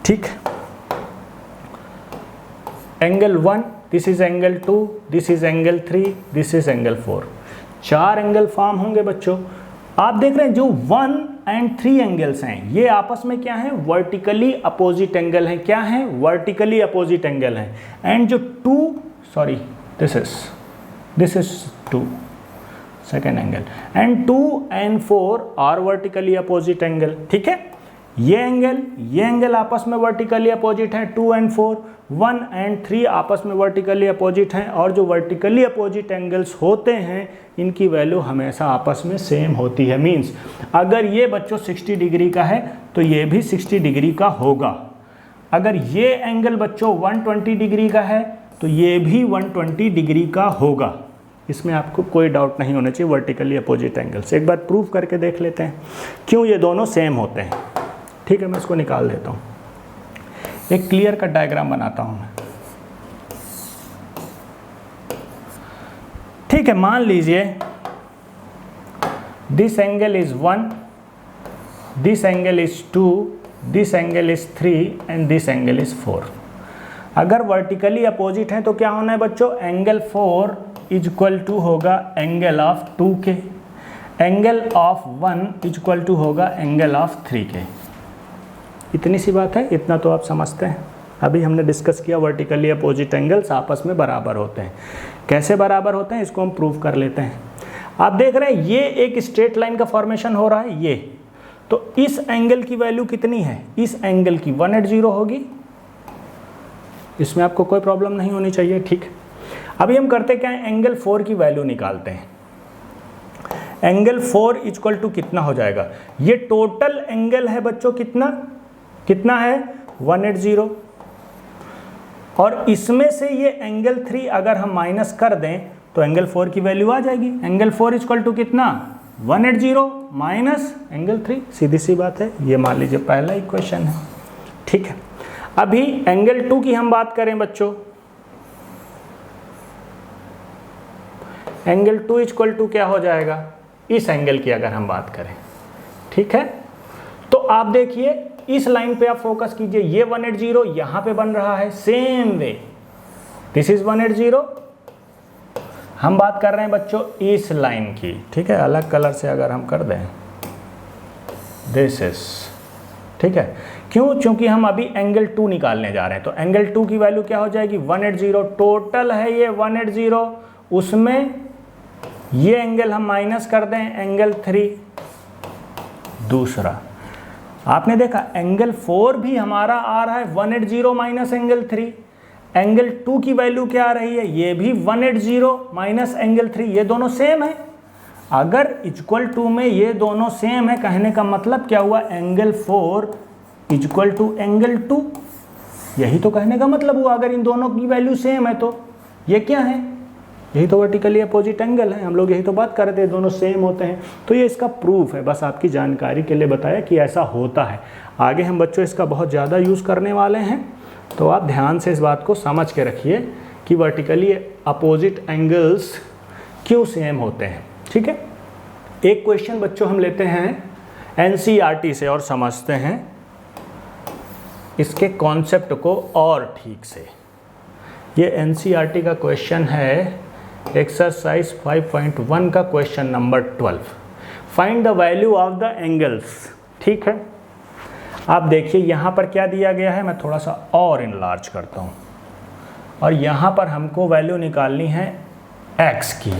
ठीक। Angle 1, this is angle 2, this is angle 3, this is angle 4। 4 angle form होंगे बच्चों। आप देख रहे हैं जो 1 एंड 3 एंगल्स हैं ये आपस में क्या है, वर्टिकली अपोजिट एंगल हैं। क्या है, वर्टिकली अपोजिट एंगल हैं। एंड जो 2, sorry this is 2 second angle, and 2 and 4 are vertically opposite angle, ठीक है। ये एंगल आपस में वर्टिकली अपोजिट है, 2 and 4, 1 and 3 आपस में वर्टिकली अपोजिट हैं। और जो वर्टिकली अपोजिट एंगल्स होते हैं इनकी वैल्यू हमेशा आपस में सेम होती है। मींस अगर ये बच्चों 60 डिग्री का है तो ये भी 60 डिग्री का होगा। अगर ये एंगल बच्चों 120 डिग्री का है तो ये भी 120 डिग्री का होगा। इसमें आपको कोई डाउट नहीं होना चाहिए। वर्टिकली अपोजिट एंगल्स एक बार प्रूव करके देख लेते हैं क्यों ये दोनों सेम होते हैं, ठीक है। मैं इसको निकाल देता हूँ, एक क्लियर कट डायग्राम बनाता हूँ मैं, ठीक है। मान लीजिए this angle is 1, this angle is 2, this angle is 3 and this angle is 4। अगर वर्टिकली अपोजिट है तो क्या होना है बच्चों, एंगल 4 इज इक्वल टू होगा एंगल ऑफ 2 के, angle of 1 is equal to होगा एंगल ऑफ 3 के। इतनी सी बात है, इतना तो आप समझते हैं। अभी हमने डिस्कस किया वर्टिकली अपोजिट एंगल्स आपस में बराबर होते हैं। कैसे बराबर होते हैं इसको हम प्रूव कर लेते हैं। आप देख रहे हैं ये एक स्ट्रेट लाइन का फॉर्मेशन हो रहा है, ये तो इस एंगल की वैल्यू कितनी है, इस एंगल की 180 होगी। इसमें आपको कोई प्रॉब्लम नहीं होनी चाहिए, ठीक। अभी हम करते क्या है, एंगल 4 की वैल्यू निकालते हैं। एंगल 4 इक्वल टू कितना हो जाएगा, ये टोटल एंगल है बच्चों कितना है 180, और इसमें से ये एंगल 3 अगर हम माइनस कर दें तो एंगल 4 की वैल्यू आ जाएगी। एंगल 4 इक्वल टू कितना, 180 माइनस एंगल 3, सीधी सी बात है। ये मान लीजिए पहला इक्वेशन है, ठीक है। अभी एंगल 2 की हम बात करें बच्चों, एंगल 2 इक्वल टू क्या हो जाएगा, इस एंगल की अगर हम बात करें, ठीक है। तो आप देखिए इस लाइन पे आप फोकस कीजिए, ये 180 यहां पे बन रहा है, सेम वे दिस इज 180। हम बात कर रहे हैं बच्चों इस लाइन की, ठीक है। अलग कलर से अगर हम कर दें दिस इज, ठीक है। क्यों, क्योंकि हम अभी एंगल 2 निकालने जा रहे हैं। तो एंगल 2 की वैल्यू क्या हो जाएगी, 180। टोटल है ये 180, उसमें ये एंगल हम माइनस कर दें एंगल 3। दूसरा आपने देखा एंगल 4 भी हमारा आ रहा है 180 माइनस एंगल 3। एंगल 2 की वैल्यू क्या आ रही है, ये भी 180 माइनस एंगल 3। ये दोनों सेम है। अगर इक्वल टू में ये दोनों सेम है, कहने का मतलब क्या हुआ, एंगल 4 इक्वल टू एंगल 2। यही तो कहने का मतलब हुआ। अगर इन दोनों की वैल्यू सेम है तो ये क्या है, यही तो वर्टिकली अपोजिट एंगल है। हम लोग यही तो बात कर रहे थे, दोनों सेम होते हैं। तो ये इसका प्रूफ है, बस आपकी जानकारी के लिए बताया कि ऐसा होता है। आगे हम बच्चों इसका बहुत ज़्यादा यूज़ करने वाले हैं, तो आप ध्यान से इस बात को समझ के रखिए कि वर्टिकली अपोजिट एंगल्स क्यों सेम होते हैं, ठीक है। एक क्वेश्चन बच्चों हम लेते हैं एनसीईआरटी से और समझते हैं इसके कॉन्सेप्ट को और ठीक से। ये एनसीईआरटी का क्वेश्चन है एक्सरसाइज 5.1 का question number 12। Find the value of the angles. ठीक है, आप देखिए यहाँ पर क्या दिया गया है, मैं थोड़ा सा और इनलार्ज करता हूँ, और यहाँ पर हमको वैल्यू निकालनी है x की।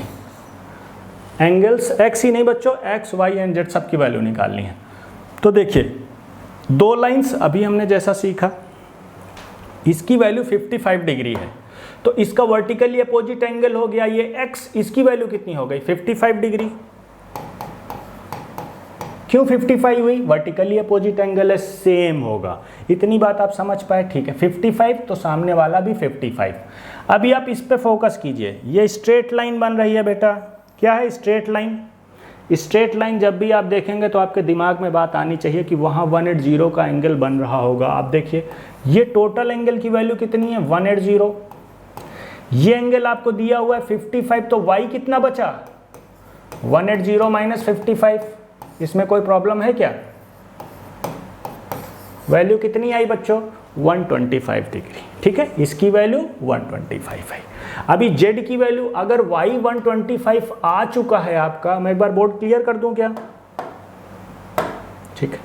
एंगल्स x ही नहीं बच्चों, x, y एंड z सब की वैल्यू निकालनी है। तो देखिए दो लाइंस अभी हमने जैसा सीखा, इसकी वैल्यू 55 डिग्री है, तो इसका वर्टिकली अपोजिट एंगल हो गया ये x, इसकी वैल्यू कितनी हो गई 55 डिग्री। क्यों 55 हुई? वर्टिकली अपोजिट एंगल है, सेम होगा। इतनी बात आप समझ पाए? ठीक है, 55 तो सामने वाला भी 55। अभी आप इस पे फोकस कीजिए, ये स्ट्रेट लाइन बन रही है बेटा। क्या है? Straight line. स्ट्रेट लाइन जब भी आप देखेंगे तो आपके दिमाग में बात आनी चाहिए कि वहाँ 180 का एंगल बन रहा होगा। आप देखिए ये टोटल एंगल की वैल्यू कितनी है 180, ये एंगल आपको दिया हुआ है 55, तो y कितना बचा 180 माइनस 55। इसमें कोई प्रॉब्लम है क्या? वैल्यू कितनी आई बच्चों 125 डिग्री। ठीक है, इसकी वैल्यू 125 है। अभी z की वैल्यू अगर y 125 आ चुका है आपका, मैं एक बार बोर्ड क्लियर कर दूं क्या? ठीक है,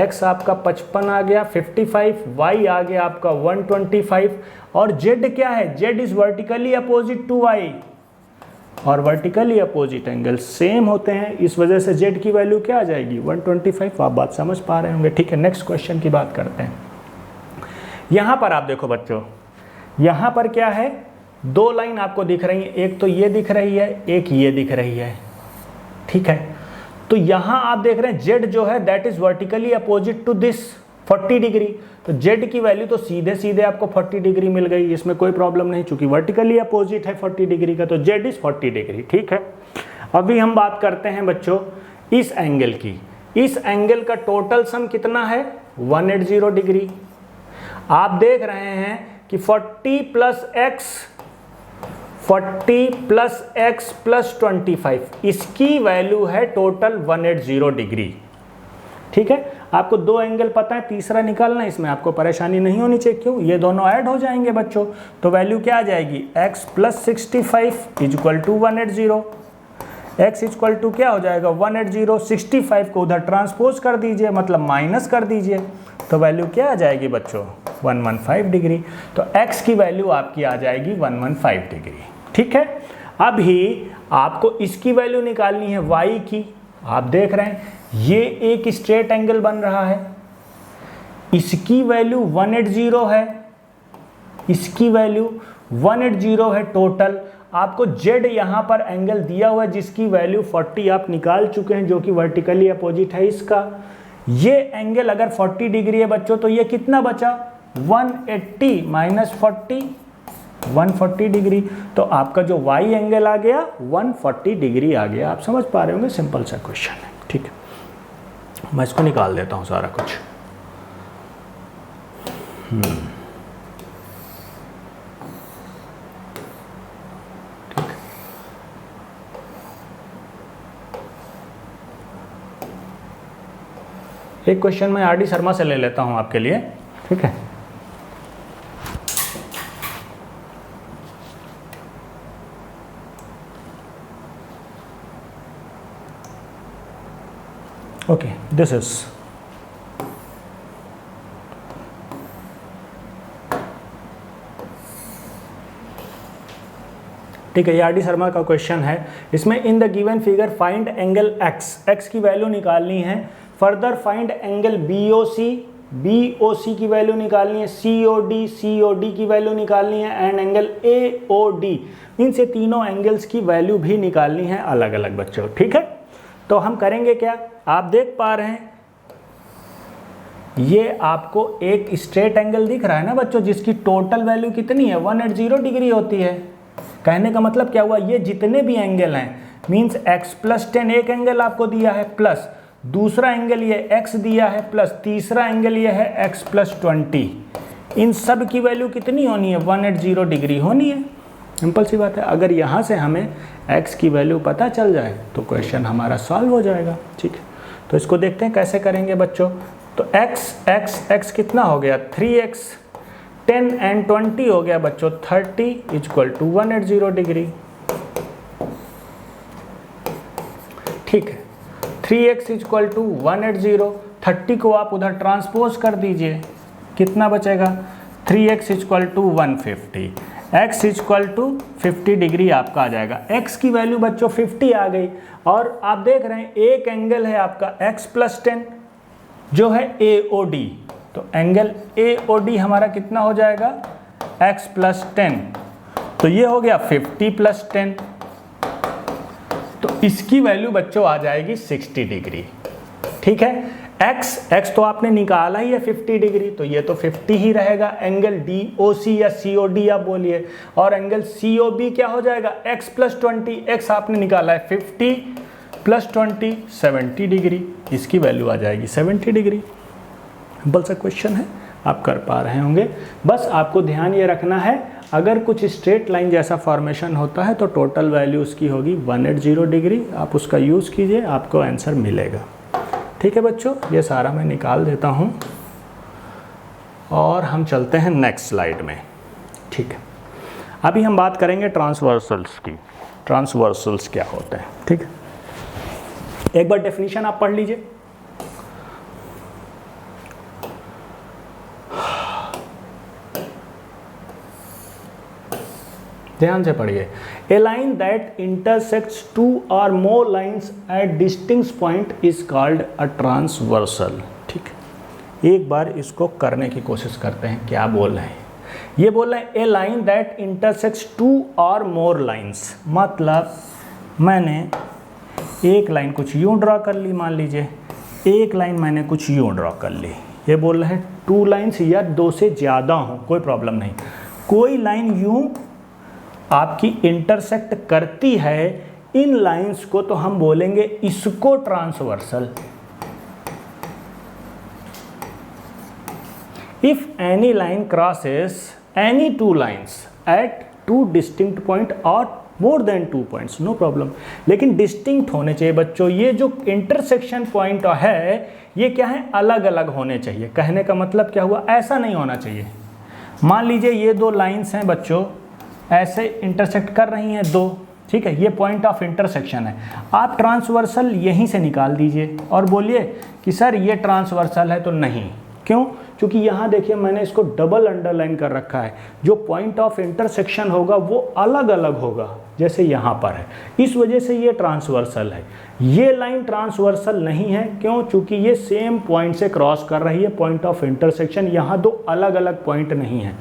x आपका 55 आ गया 55, y आ गया आपका 125, और z क्या है? z is vertically opposite to y, और वर्टिकली अपोजिट एंगल सेम होते हैं, इस वजह से z की वैल्यू क्या आ जाएगी 125। आप बात समझ पा रहे होंगे। ठीक है, नेक्स्ट क्वेश्चन की बात करते हैं। यहाँ पर आप देखो बच्चों, यहाँ पर क्या है, दो लाइन आपको दिख रही है, एक तो ये दिख रही है, एक ये दिख रही है। ठीक है, तो यहाँ आप देख रहे हैं z जो है that is vertically opposite to this 40 degree, तो z की वैल्यू तो सीधे सीधे आपको 40 डिग्री मिल गई, इसमें कोई प्रॉब्लम नहीं, चूंकि वर्टिकली अपोजिट है 40 डिग्री का, तो z इज 40 डिग्री। ठीक है, अभी हम बात करते हैं बच्चों इस एंगल की। इस एंगल का टोटल सम कितना है 180 डिग्री। आप देख रहे हैं कि 40 प्लस x प्लस 25, इसकी वैल्यू है टोटल 180 डिग्री। ठीक है, आपको दो एंगल पता है, तीसरा निकालना है, इसमें आपको परेशानी नहीं होनी चाहिए। क्यों? ये दोनों ऐड हो जाएंगे बच्चों, तो वैल्यू क्या आ जाएगी x plus 65 is equal to 180। x is equal to क्या हो जाएगा 180, 65 को उधर ट्रांसपोज कर दीजिए, मतलब माइनस कर दीजिए, तो वैल्यू क्या आ जाएगी बच्चों 115 डिग्री। तो x की वैल्यू आपकी आ जाएगी 115 डिग्री। ठीक है, अभी आपको इसकी वैल्यू निकालनी है y की। आप देख रहे हैं ये एक स्ट्रेट एंगल बन रहा है, इसकी वैल्यू 180 है, इसकी वैल्यू 180 है टोटल। आपको z यहाँ पर एंगल दिया हुआ है जिसकी वैल्यू 40 आप निकाल चुके हैं, जो कि वर्टिकली अपोजिट है इसका। ये एंगल अगर 40 डिग्री है बच्चों, तो ये कितना बचा 180 माइनस 40, 140 डिग्री। तो आपका जो y एंगल आ गया 140 डिग्री आ गया। आप समझ पा रहे होंगे, सिंपल सा क्वेश्चन है। ठीक है, मैं इसको निकाल देता हूं सारा कुछ। ठीक, एक क्वेश्चन मैं आर डी शर्मा से ले लेता हूं आपके लिए। ठीक है, okay, this is ठीक है, ये आर डी शर्मा का क्वेश्चन है। इसमें इन the given figure find angle x की वैल्यू निकालनी है, फर्दर फाइंड एंगल BOC की वैल्यू निकालनी है, COD की वैल्यू निकालनी है, एंड एंगल AOD। इनसे तीनों एंगल्स की वैल्यू भी निकालनी है अलग अलग बच्चों। ठीक है, तो हम करेंगे क्या, आप देख पा रहे हैं ये आपको एक स्ट्रेट एंगल दिख रहा है ना बच्चों, जिसकी टोटल वैल्यू कितनी है 180 डिग्री होती है। कहने का मतलब क्या हुआ, ये जितने भी एंगल हैं मींस x प्लस 10 एक एंगल आपको दिया है, प्लस दूसरा एंगल ये x दिया है, प्लस तीसरा एंगल ये है x प्लस 20, इन सब की वैल्यू कितनी होनी है 180 डिग्री होनी है। सिंपल सी बात है। अगर यहाँ से हमें x की वैल्यू पता चल जाए तो क्वेश्चन हमारा सॉल्व हो जाएगा। ठीक है, तो इसको देखते हैं कैसे करेंगे बच्चों। तो x कितना हो गया 3x, 10 एंड 20 हो गया बच्चों 30 इजक्वल टू 180 डिग्री। ठीक है, 3x इक्वल टू 180, 30 को आप उधर ट्रांसपोज कर दीजिए, कितना बचेगा 3x equal to 150, x equal to 50 degree आपका आ जाएगा। x की वैल्यू बच्चों 50 आ गई और आप देख रहे हैं एक एंगल है आपका x प्लस 10 जो है AOD, तो एंगल AOD हमारा कितना हो जाएगा x प्लस 10, तो ये हो गया 50 प्लस 10, तो इसकी वैल्यू बच्चों आ जाएगी 60 डिग्री। ठीक है, x तो आपने निकाला ही है 50 डिग्री, तो ये तो 50 ही रहेगा। एंगल DOC या COD आप बोलिए, और एंगल COB क्या हो जाएगा x प्लस 20, x आपने निकाला है 50 प्लस 20 70 डिग्री, इसकी वैल्यू आ जाएगी 70 डिग्री। सिंपल सा क्वेश्चन है, आप कर पा रहे होंगे। बस आपको ध्यान ये रखना है, अगर कुछ स्ट्रेट लाइन जैसा फॉर्मेशन होता है तो टोटल वैल्यू उसकी होगी 180 डिग्री, आप उसका यूज़ कीजिए, आपको आंसर मिलेगा। ठीक है बच्चों, ये सारा मैं निकाल देता हूँ और हम चलते हैं नेक्स्ट स्लाइड में। ठीक है, अभी हम बात करेंगे ट्रांसवर्सल्स की। ट्रांसवर्सल्स क्या होते हैं, ठीक है, एक बार डेफिनेशन आप पढ़ लीजिए। ध्यान से पढ़िए। ए लाइन दैट इंटरसेक्ट्स टू और more lines at distinct point is called a transversal. ठीक, एक बार इसको करने की कोशिश करते हैं, क्या बोल रहे हैं। ये बोल रहे हैं ए लाइन दैट इंटरसेक्ट्स टू और मोर लाइन्स, मतलब मैंने एक लाइन कुछ यूँ ड्रॉ कर ली, मान लीजिए एक लाइन मैंने कुछ यूँ ड्रॉ कर ली। ये बोल रहे हैं टू लाइन्स या दो से ज़्यादा हो, कोई प्रॉब्लम नहीं, कोई लाइन यूँ आपकी इंटरसेक्ट करती है इन लाइंस को, तो हम बोलेंगे इसको transversal. If any line crosses any two lines at two distinct point or more than 2 points, no problem, लेकिन डिस्टिंक्ट होने चाहिए बच्चों। ये जो इंटरसेक्शन पॉइंट है ये क्या है, अलग अलग होने चाहिए। कहने का मतलब क्या हुआ, ऐसा नहीं होना चाहिए। मान लीजिए ये दो लाइंस हैं बच्चों, ऐसे इंटरसेक्ट कर रही हैं दो, ठीक है, ये पॉइंट ऑफ इंटरसेक्शन है। आप ट्रांसवर्सल यहीं से निकाल दीजिए और बोलिए कि सर ये ट्रांसवर्सल है, तो नहीं। क्यों? क्योंकि यहाँ देखिए मैंने इसको डबल अंडरलाइन कर रखा है, जो पॉइंट ऑफ इंटरसेक्शन होगा वो अलग अलग होगा, जैसे यहाँ पर है, इस वजह से ये ट्रांसवर्सल है। ये लाइन ट्रांसवर्सल नहीं है, क्यों? क्योंकि ये सेम पॉइंट से क्रॉस कर रही है, पॉइंट ऑफ इंटरसेक्शन, यहाँ दो अलग अलग पॉइंट नहीं है।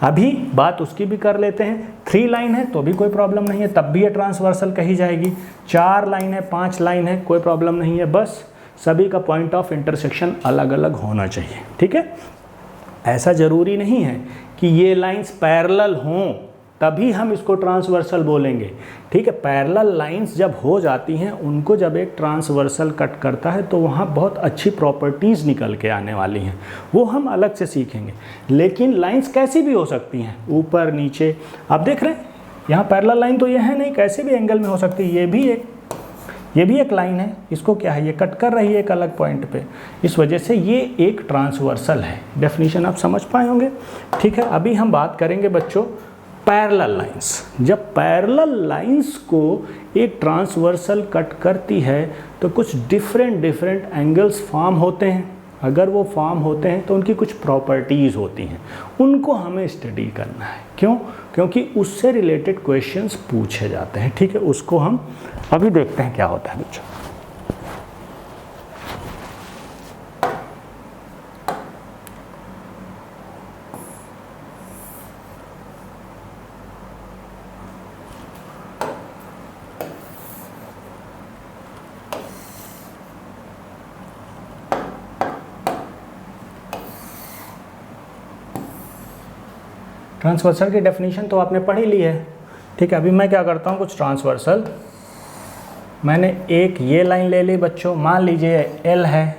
अभी बात उसकी भी कर लेते हैं। 3 लाइन है तो भी कोई प्रॉब्लम नहीं है, तब भी ये ट्रांसवर्सल कही जाएगी। 4 लाइन है, 5 लाइन है, कोई प्रॉब्लम नहीं है, बस सभी का पॉइंट ऑफ इंटरसेक्शन अलग अलग होना चाहिए। ठीक है, ऐसा ज़रूरी नहीं है कि ये लाइंस पैरेलल हों तभी हम इसको ट्रांसवर्सल बोलेंगे। ठीक है, पैरेलल लाइंस जब हो जाती हैं उनको जब एक ट्रांसवर्सल कट करता है तो वहाँ बहुत अच्छी प्रॉपर्टीज़ निकल के आने वाली हैं, वो हम अलग से सीखेंगे। लेकिन लाइंस कैसी भी हो सकती हैं, ऊपर नीचे, आप देख रहे हैं यहाँ पैरेलल लाइन तो ये है नहीं, कैसे भी एंगल में हो सकती है। ये भी एक लाइन है, इसको क्या है, ये कट कर रही है एक अलग पॉइंट पे, इस वजह से ये एक ट्रांसवर्सल है। डेफिनेशन आप समझ पाए होंगे। ठीक है, अभी हम बात करेंगे बच्चों पैरेलल लाइंस। जब पैरेलल लाइंस को एक ट्रांसवर्सल कट करती है तो कुछ डिफरेंट एंगल्स फॉर्म होते हैं। अगर वो फॉर्म होते हैं तो उनकी कुछ प्रॉपर्टीज़ होती हैं, उनको हमें स्टडी करना है। क्यों? क्योंकि उससे रिलेटेड क्वेश्चंस पूछे जाते हैं। ठीक है, उसको हम अभी देखते हैं क्या होता है बच्चों। ट्रांसवर्सल की डेफिनेशन तो आपने पढ़ ही ली है। ठीक है, अभी मैं क्या करता हूँ, कुछ ट्रांसवर्सल, मैंने एक ये लाइन ले ली बच्चों, मान लीजिए L है,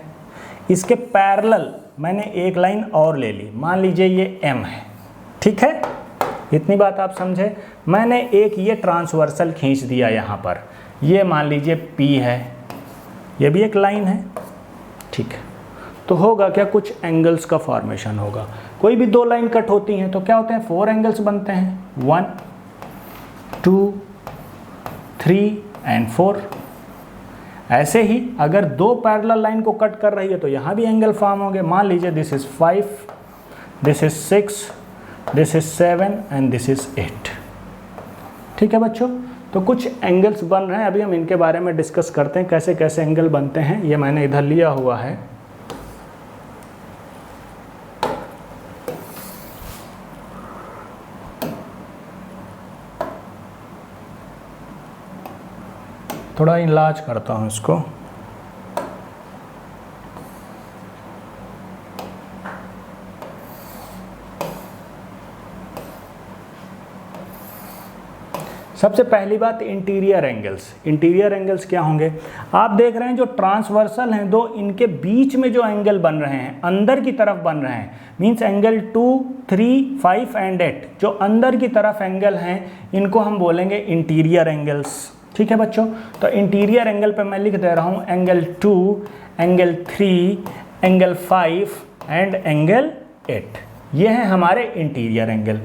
इसके पैरेलल मैंने एक लाइन और ले ली, मान लीजिए ये M है। ठीक है, इतनी बात आप समझे। मैंने एक ये ट्रांसवर्सल खींच दिया यहाँ पर, ये मान लीजिए P है, ये भी एक लाइन है। ठीक है, तो होगा क्या, कुछ एंगल्स का फॉर्मेशन होगा। कोई भी दो लाइन कट होती हैं तो क्या होते हैं, 4 एंगल्स बनते हैं, 1 2 3 and 4। ऐसे ही अगर दो पैरेलल लाइन को कट कर रही है तो यहाँ भी एंगल फॉर्म होंगे। मान लीजिए this is 5, this is 6, this is 7 and this is 8। ठीक है बच्चों, तो कुछ एंगल्स बन रहे हैं, अभी हम इनके बारे में डिस्कस करते हैं कैसे कैसे एंगल बनते हैं। ये मैंने इधर लिया हुआ है। थोड़ा इलाज करता हूँ इसको। सबसे पहली बात इंटीरियर एंगल्स। इंटीरियर एंगल्स क्या होंगे? आप देख रहे हैं जो ट्रांसवर्सल हैं दो, इनके बीच में जो एंगल बन रहे हैं अंदर की तरफ बन रहे हैं, मींस एंगल 2, 3, 5 एंड 8 जो अंदर की तरफ एंगल हैं इनको हम बोलेंगे इंटीरियर एंगल्स। ठीक है बच्चों, तो इंटीरियर एंगल पे मैं लिख दे रहा हूँ angle 2, angle 3, angle 5 and angle 8। ये हैं हमारे इंटीरियर एंगल।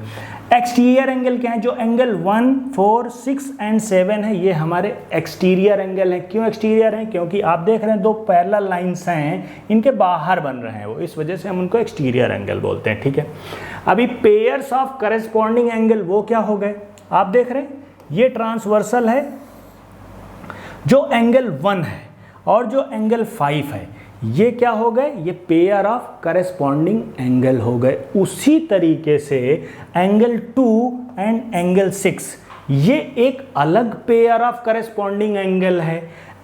एक्सटीरियर एंगल क्या है? जो एंगल 1, 4, 6 एंड 7 है ये हमारे एक्सटीरियर एंगल हैं। क्यों एक्सटीरियर हैं? क्योंकि आप देख रहे हैं दो पैरेलल लाइंस हैं, इनके बाहर बन रहे हैं वो, इस वजह से हम उनको एक्सटीरियर एंगल बोलते हैं। ठीक है, अभी पेयर्स ऑफ करस्पॉन्डिंग एंगल वो क्या हो गए? आप देख रहे हैं ये ट्रांसवर्सल है जो एंगल 1 है और जो एंगल 5 है, ये क्या हो गए? ये पेयर ऑफ करस्पॉन्डिंग एंगल हो गए। उसी तरीके से एंगल 2 एंड एंगल 6 ये एक अलग पेयर ऑफ करस्पॉन्डिंग एंगल है।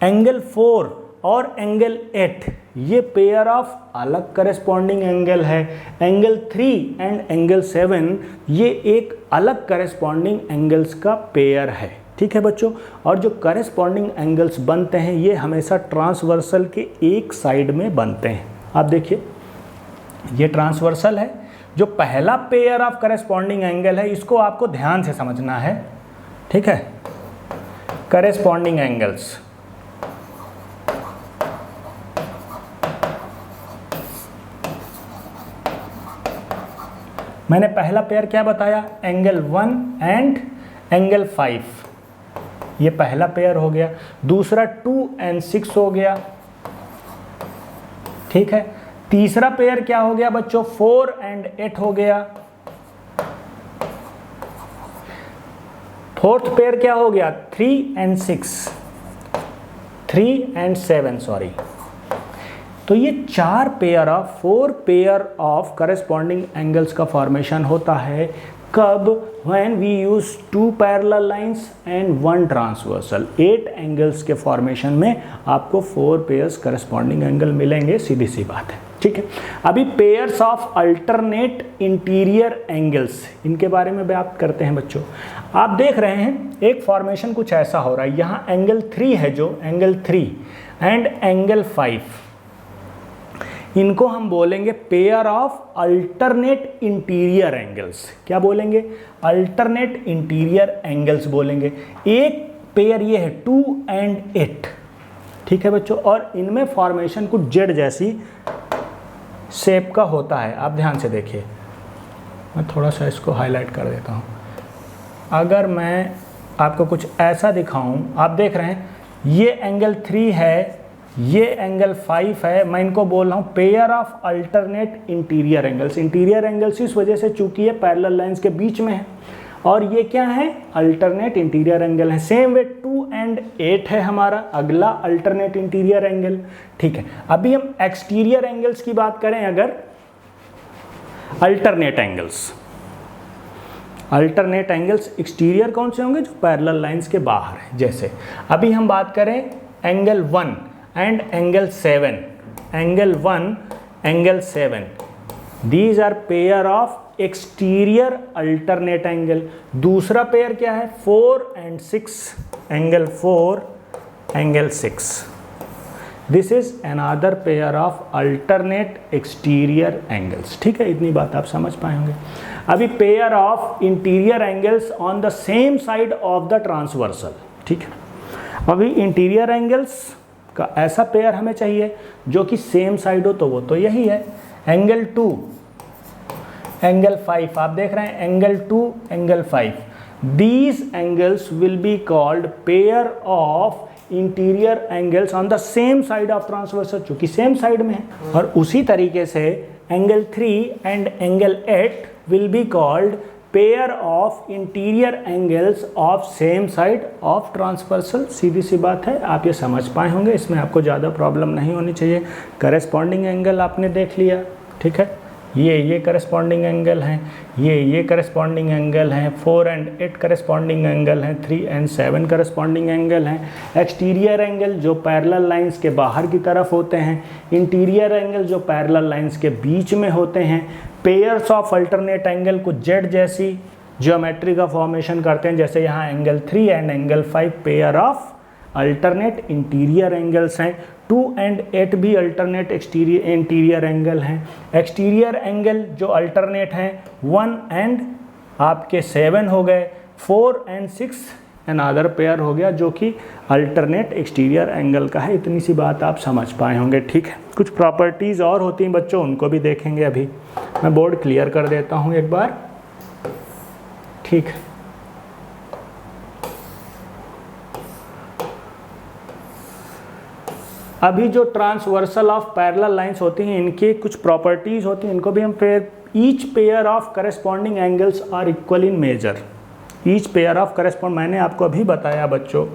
एंगल 4 और एंगल 8 ये पेयर ऑफ अलग करस्पॉन्डिंग एंगल है। एंगल 3 एंड एंगल 7 ये एक अलग करस्पॉन्डिंग एंगल्स का पेयर है। ठीक है बच्चों, और जो करस्पॉन्डिंग एंगल्स बनते हैं ये हमेशा ट्रांसवर्सल के एक साइड में बनते हैं। आप देखिए ये ट्रांसवर्सल है, जो पहला पेयर ऑफ करस्पॉन्डिंग एंगल है इसको आपको ध्यान से समझना है। ठीक है, करस्पॉन्डिंग एंगल्स मैंने पहला पेयर क्या बताया? एंगल 1 एंड एंगल 5, ये पहला पेयर हो गया। दूसरा 2 एंड 6 हो गया। ठीक है, तीसरा पेयर क्या हो गया बच्चों? 4 एंड 8 हो गया। फोर्थ पेयर क्या हो गया? 3 एंड 6, 3 एंड 7 सॉरी। तो ये 4 पेयर ऑफ करस्पॉन्डिंग एंगल्स का फॉर्मेशन होता है। कब? when we use 2 parallel lines and 1 transversal। 8 angles के फॉर्मेशन में आपको 4 पेयर्स करस्पॉन्डिंग एंगल मिलेंगे, सीधी सी बात है। ठीक है, अभी pairs of alternate interior angles, इनके बारे में बात करते हैं बच्चों। आप देख रहे हैं एक फॉर्मेशन कुछ ऐसा हो रहा है। यहाँ एंगल 3 है, जो एंगल 3 एंड एंगल 5, इनको हम बोलेंगे pair of alternate interior angles. क्या बोलेंगे? अल्टरनेट इंटीरियर एंगल्स बोलेंगे। एक पेयर ये है 2 एंड 8। ठीक है बच्चों, और इनमें फॉर्मेशन कुछ जेड जैसी शेप का होता है। आप ध्यान से देखिए, मैं थोड़ा सा इसको हाईलाइट कर देता हूँ। अगर मैं आपको कुछ ऐसा दिखाऊं, आप देख रहे हैं ये एंगल 3 है, ये एंगल 5 है। मैं इनको बोल रहा हूँ pair of alternate interior angles. Interior angles इस वजह से चूंकि ये पैरेलल लाइंस के बीच में है, और ये क्या है? अल्टरनेट इंटीरियर एंगल है। सेम वे 2 एंड 8 है हमारा अगला अल्टरनेट इंटीरियर एंगल। ठीक है, अभी हम एक्सटीरियर एंगल्स की बात करें। अगर अल्टरनेट एंगल्स एक्सटीरियर कौन से होंगे? जो पैरेलल लाइंस के बाहर है। जैसे अभी हम बात करें angle 1 and angle 7, angle 1, angle 7, these are pair of exterior alternate angle। दूसरा पेयर क्या है? 4 and 6, angle 4, angle 6, this is another pair of alternate exterior angles। ठीक है, इतनी बात आप समझ पाए होंगे। अभी pair of interior angles on the same side of the transversal. ठीक है, अभी इंटीरियर एंगल्स का ऐसा पेयर हमें चाहिए जो कि सेम साइड हो, तो वो तो यही है एंगल 2 एंगल 5। आप देख रहे हैं angle 2 angle 5, these angles will be called pair of interior angles on the same side of transversal, चूंकि सेम साइड में है। और उसी तरीके से angle 3 and angle 8 will be called pair of interior angles of same side of transversal. सीधी सी बात है, आप ये समझ पाए होंगे, इसमें आपको ज़्यादा प्रॉब्लम नहीं होनी चाहिए। करेस्पॉन्डिंग एंगल आपने देख लिया, ठीक है, ये करेस्पॉन्डिंग एंगल हैं, ये करेस्पॉन्डिंग एंगल हैं, 4 एंड 8 करेस्पॉन्डिंग एंगल हैं, 3 एंड 7 करेस्पॉन्डिंग एंगल हैं। एक्सटीरियर एंगल जो पैरेलल लाइंस के बाहर की तरफ होते हैं, इंटीरियर एंगल जो पैरेलल लाइंस के बीच में होते हैं। पेयर्स ऑफ अल्टरनेट एंगल को जेड जैसी ज्योमेट्री का फॉर्मेशन करते हैं, जैसे यहाँ angle 3 and angle 5 pair of alternate interior angles हैं। 2 एंड 8 भी अल्टरनेट एक्सटीरियर इंटीरियर एंगल हैं। एक्सटीरियर एंगल जो अल्टरनेट हैं 1 एंड आपके 7 हो गए, 4 एंड 6 अनदर पेयर हो गया जो कि अल्टरनेट एक्सटीरियर एंगल का है। इतनी सी बात आप समझ पाए होंगे, ठीक है। कुछ प्रॉपर्टीज़ और होती हैं बच्चों, उनको भी देखेंगे। अभी मैं बोर्ड क्लियर कर देता हूँ एक बार, ठीक है। अभी जो ट्रांसवर्सल ऑफ पैरेलल लाइंस होती हैं, इनकी कुछ प्रॉपर्टीज़ होती हैं, इनको भी हम फिर each pair of corresponding angles are equal in measure. Each pair of correspond, मैंने आपको अभी बताया बच्चों,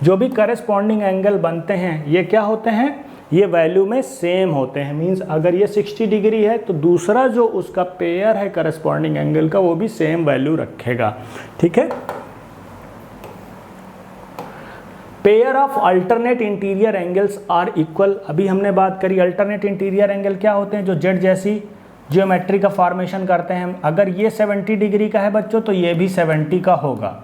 जो भी करेस्पॉन्डिंग एंगल बनते हैं ये क्या होते हैं, ये वैल्यू में सेम होते हैं। मींस अगर ये 60 डिग्री है तो दूसरा जो उसका पेयर है करेस्पॉन्डिंग एंगल का वो भी सेम वैल्यू रखेगा, ठीक है। Pair of alternate interior angles are equal, अभी हमने बात करी अल्टरनेट इंटीरियर एंगल क्या होते हैं, जो जेड जैसी ज्योमेट्री का फॉर्मेशन करते हैं। अगर ये 70 डिग्री का है बच्चों तो ये भी 70 का होगा।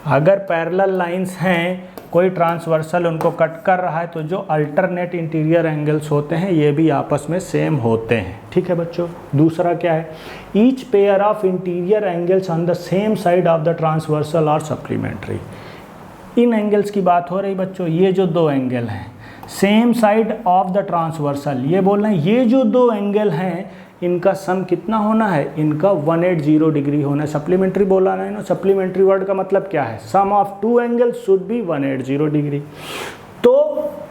अगर पैरेलल लाइंस हैं, कोई ट्रांसवर्सल उनको कट कर रहा है, तो जो अल्टरनेट इंटीरियर एंगल्स होते हैं ये भी आपस में सेम होते हैं, ठीक है बच्चों। दूसरा क्या है, each pair of interior angles on the same side of the transversal और सप्लीमेंट्री। इन एंगल्स की बात हो रही बच्चों, ये जो दो एंगल हैं same side of the transversal, ये बोल रहे हैं ये जो दो एंगल हैं इनका सम कितना होना है, इनका 180 डिग्री होना है। सप्लीमेंट्री बोला है ना, सप्लीमेंट्री वर्ड का मतलब क्या है, sum of two angles should be 180 degree. तो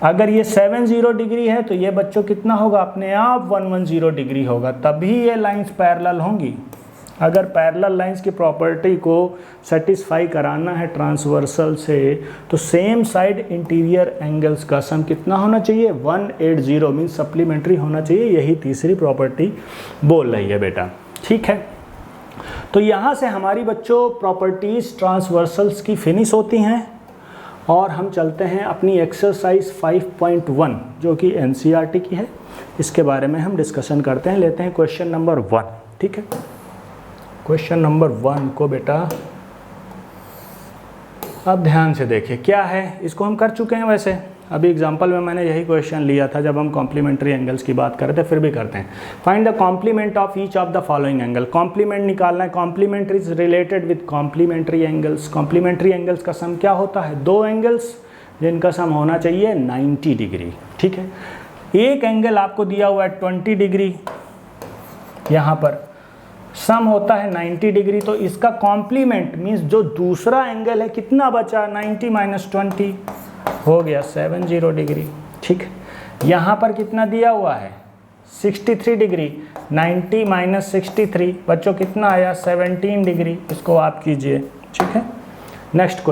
अगर ये 70 डिग्री है तो ये बच्चों कितना होगा, अपने आप 110 डिग्री होगा, तभी ये लाइंस पैरेलल होंगी। अगर पैरेलल लाइंस की प्रॉपर्टी को सेटिस्फाई कराना है ट्रांसवर्सल से, तो सेम साइड इंटीरियर एंगल्स का सम कितना होना चाहिए, 180, मीन सप्लीमेंट्री होना चाहिए। यही तीसरी प्रॉपर्टी बोल रही है बेटा, ठीक है। तो यहाँ से हमारी बच्चों प्रॉपर्टीज़ ट्रांसवर्सल्स की फिनिश होती हैं और हम चलते हैं अपनी एक्सरसाइज 5.1 जो कि NCERT की है, इसके बारे में हम डिस्कशन करते हैं। लेते हैं क्वेश्चन नंबर 1, ठीक है। क्वेश्चन नंबर 1 को बेटा अब ध्यान से देखिए क्या है, इसको हम कर चुके हैं वैसे, अभी एग्जांपल में मैंने यही क्वेश्चन लिया था जब हम कॉम्प्लीमेंट्री एंगल्स की बात कर रहे थे, फिर भी करते हैं। Find the complement of each of the following angle. Complement निकालना है, complement is related with complementary angles. Complementary angles का सम क्या होता है, दो एंगल्स जिनका सम होना चाहिए 90 डिग्री, ठीक है। एक एंगल आपको दिया हुआ है 20 डिग्री, यहाँ पर सम होता है 90 डिग्री, तो इसका कॉम्प्लीमेंट मीन्स जो दूसरा एंगल है कितना बचा, 90 - 20 हो गया 70 डिग्री, ठीक है। यहाँ पर कितना दिया हुआ है 63 डिग्री, 90 - 63 बच्चों कितना आया 17 डिग्री, इसको आप कीजिए, ठीक है। नेक्स्ट